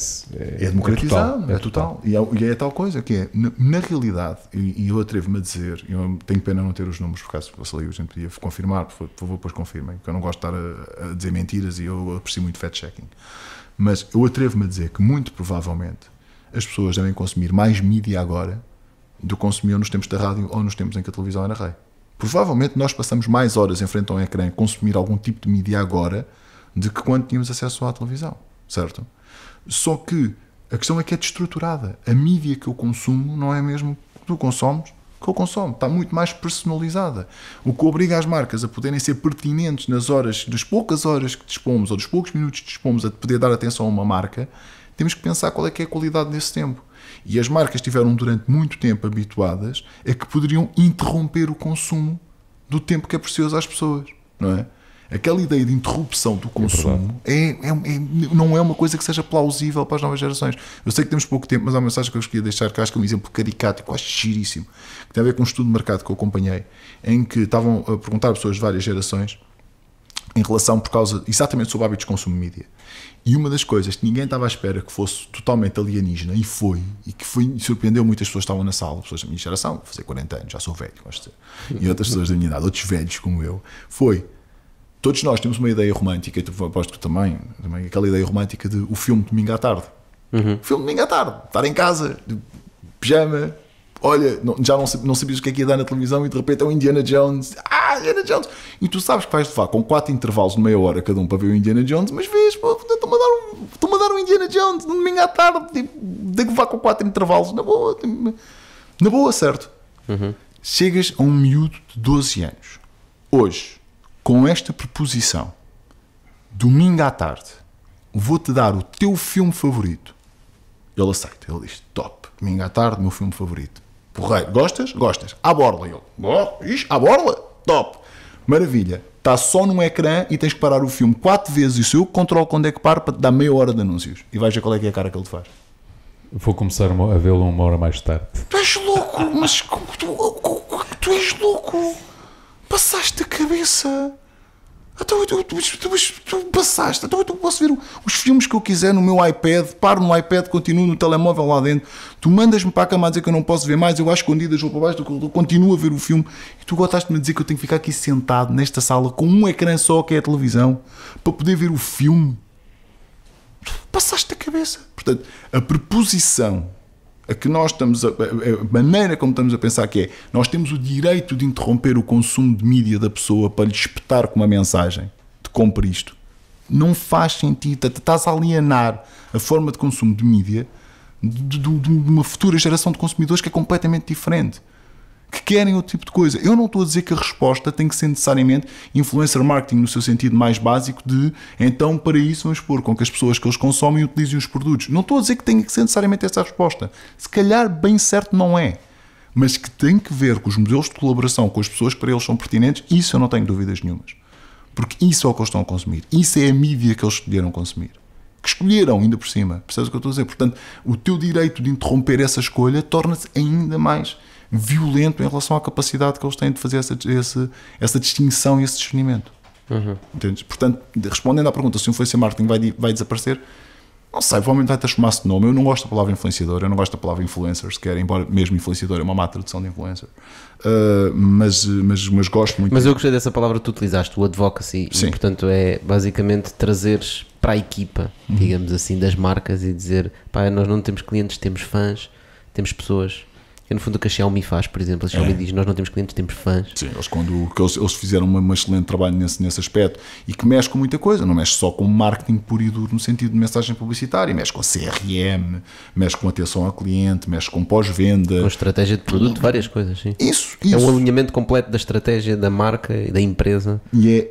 democratizado, é total. E é tal coisa que é, na realidade, e eu atrevo-me a dizer, eu tenho pena não ter os números, por acaso se ali a gente podia confirmar, por favor, depois confirmem, porque eu não gosto de estar a dizer mentiras e eu aprecio muito fact-checking. Mas eu atrevo-me a dizer que, muito provavelmente, as pessoas devem consumir mais mídia agora do que consumiam nos tempos da rádio ou nos tempos em que a televisão era rei. Provavelmente nós passamos mais horas em frente a um ecrã a consumir algum tipo de mídia agora do que quando tínhamos acesso à televisão, certo? Só que a questão é que é destruturada. A mídia que eu consumo não é mesmo que tu consomes, que eu consumo. Está muito mais personalizada. O que obriga as marcas a poderem ser pertinentes nas horas, das poucas horas que dispomos ou dos poucos minutos que dispomos a poder dar atenção a uma marca, temos que pensar qual é que é a qualidade desse tempo. E as marcas estiveram durante muito tempo habituadas a que poderiam interromper o consumo do tempo que é precioso às pessoas, não é? Aquela ideia de interrupção do consumo não é uma coisa que seja plausível para as novas gerações. Eu sei que temos pouco tempo, mas há uma mensagem que eu queria deixar, que acho que é um exemplo caricato e quase giríssimo, que tem a ver com um estudo de mercado que eu acompanhei, em que estavam a perguntar a pessoas de várias gerações em relação exatamente sobre hábitos de consumo de mídia. E uma das coisas que ninguém estava à espera que fosse totalmente alienígena, e surpreendeu muitas pessoas que estavam na sala, pessoas da minha geração, vou fazer 40 anos, já sou velho, gosto de dizer, e outras pessoas da minha idade, outros velhos como eu, todos nós temos uma ideia romântica, e tu aposto que também, aquela ideia romântica de o filme de domingo à tarde. O filme de domingo à tarde, estar em casa, de pijama, olha, já não sabias o que é que ia dar na televisão e de repente é o Indiana Jones. Indiana Jones! E tu sabes que vais levar com 4 intervalos de meia hora cada um para ver o Indiana Jones, mas vês, estou-me a dar um Indiana Jones no domingo à tarde, tipo, de que levar com 4 intervalos, na boa, certo? Chegas a um miúdo de 12 anos, hoje, com esta proposição, domingo à tarde, vou-te dar o teu filme favorito. Ele aceita, ele diz, top, domingo à tarde, meu filme favorito. Porreiro, gostas? Gostas. À borla. Ele, à borla? Top. Maravilha. Está só num ecrã e tens que parar o filme 4 vezes e o seu controle quando é que para te dar meia hora de anúncios. E vais ver qual é que é a cara que ele te faz. Vou começar a vê-lo 1 hora mais tarde. Tu és louco, mas tu és louco. Passaste a cabeça. Então, tu passaste. Então, eu posso ver os filmes que eu quiser no meu iPad, paro no iPad, continuo no telemóvel lá dentro. Tu mandas-me para a cama a dizer que eu não posso ver mais, eu às escondidas vou para baixo, eu continuo a ver o filme e tu gostaste-me de dizer que eu tenho que ficar aqui sentado nesta sala com um ecrã só, que é a televisão, para poder ver o filme. Passaste a cabeça. Portanto, a preposição a que nós estamos a maneira como estamos a pensar que é, nós temos o direito de interromper o consumo de mídia da pessoa para lhe espetar com uma mensagem de compre isto, não faz sentido. Estás a alienar a forma de consumo de mídia de uma futura geração de consumidores que é completamente diferente, que querem outro tipo de coisa. Eu não estou a dizer que a resposta tem que ser necessariamente influencer marketing no seu sentido mais básico de, então para isso vamos pôr com que as pessoas que eles consomem utilizem os produtos. Não estou a dizer que tem que ser necessariamente essa a resposta. Se calhar bem certo não é. Mas que tem que ver com os modelos de colaboração com as pessoas que para eles são pertinentes, isso eu não tenho dúvidas nenhumas. Porque isso é o que eles estão a consumir. Isso é a mídia que eles escolheram consumir. Que escolheram ainda por cima. Percebes o que eu estou a dizer? Portanto, o teu direito de interromper essa escolha torna-se ainda mais violento em relação à capacidade que eles têm de fazer essa distinção e esse discernimento. Entendes? Portanto, respondendo à pergunta se o influencer marketing vai desaparecer, não sei, provavelmente vai transformar-se de nome. Eu não gosto da palavra influenciador, eu não gosto da palavra influencer sequer, embora mesmo influenciador é uma má tradução de influencer. Mas gosto muito. Mas eu gostei dessa palavra que tu utilizaste, o advocacy. Sim. E, portanto, é basicamente trazeres para a equipa, digamos assim, das marcas e dizer, pá, nós não temos clientes, temos fãs, temos pessoas. Que no fundo o que a Xiaomi faz, por exemplo, a Xiaomi diz, nós não temos clientes, temos fãs. Sim, eles fizeram um excelente trabalho nesse aspecto e que mexe com muita coisa, não mexe só com marketing puro e duro no sentido de mensagem publicitária, mexe com CRM, mexe com atenção ao cliente, mexe com pós-venda, Com estratégia de produto, várias coisas, sim. Isso. É um alinhamento completo da estratégia da marca e da empresa,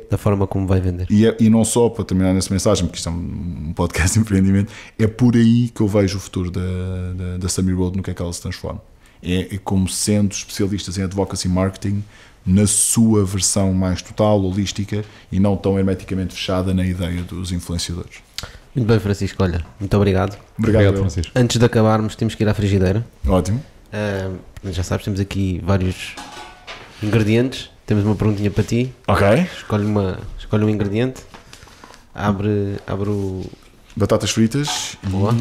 da forma como vai vender. E não só, para terminar nessa mensagem, porque isto é um podcast de empreendimento, é por aí que eu vejo o futuro da Sammy Road, no que é que ela se transforma. É como sendo especialistas em advocacy marketing na sua versão mais total, holística e não tão hermeticamente fechada na ideia dos influenciadores. Muito bem, Francisco, olha, muito obrigado. Obrigado, Francisco. Antes de acabarmos, temos que ir à frigideira. Ótimo. Já sabes, temos aqui vários ingredientes. Temos uma perguntinha para ti. Ok. Escolhe um ingrediente. Abre o... Batatas fritas. Boa.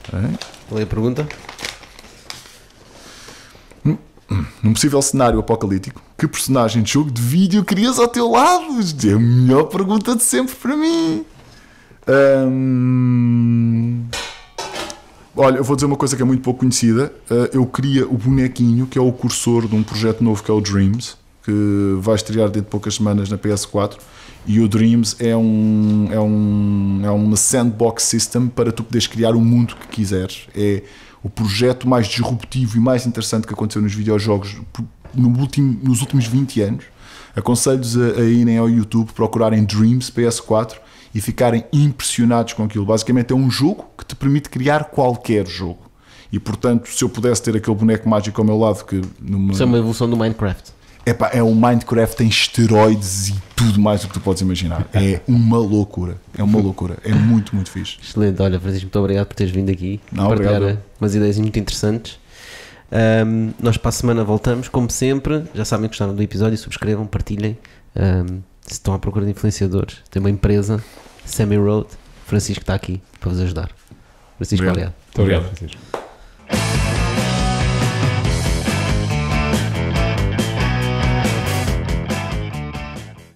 Okay. Qual é a pergunta? Num possível cenário apocalíptico, que personagem de jogo de vídeo querias ao teu lado? É a melhor pergunta de sempre para mim. Olha, eu vou dizer uma coisa que é muito pouco conhecida. Eu queria o bonequinho, que é o cursor de um projeto novo que é o Dreams, que vai estrear dentro de poucas semanas na PS4. E o Dreams é uma sandbox system para tu poderes criar o mundo que quiseres. É o projeto mais disruptivo e mais interessante que aconteceu nos videojogos nos últimos 20 anos. Aconselho-vos a irem ao YouTube, procurarem Dreams PS4 e ficarem impressionados com aquilo. Basicamente é um jogo que te permite criar qualquer jogo. E portanto, se eu pudesse ter aquele boneco mágico ao meu lado, que Isso é uma evolução do Minecraft. É um Minecraft em esteroides e tudo mais do que tu podes imaginar. É uma loucura. É uma loucura. É muito, muito fixe. Excelente. Olha, Francisco, muito obrigado por teres vindo aqui. Partilhar obrigado. Umas ideias muito interessantes. Nós para a semana voltamos, como sempre. Já sabem que gostaram do episódio, subscrevam, partilhem. Se estão à procura de influenciadores, tem uma empresa, Sammy Road. Francisco está aqui para vos ajudar. Francisco, obrigado. Muito obrigado, Francisco.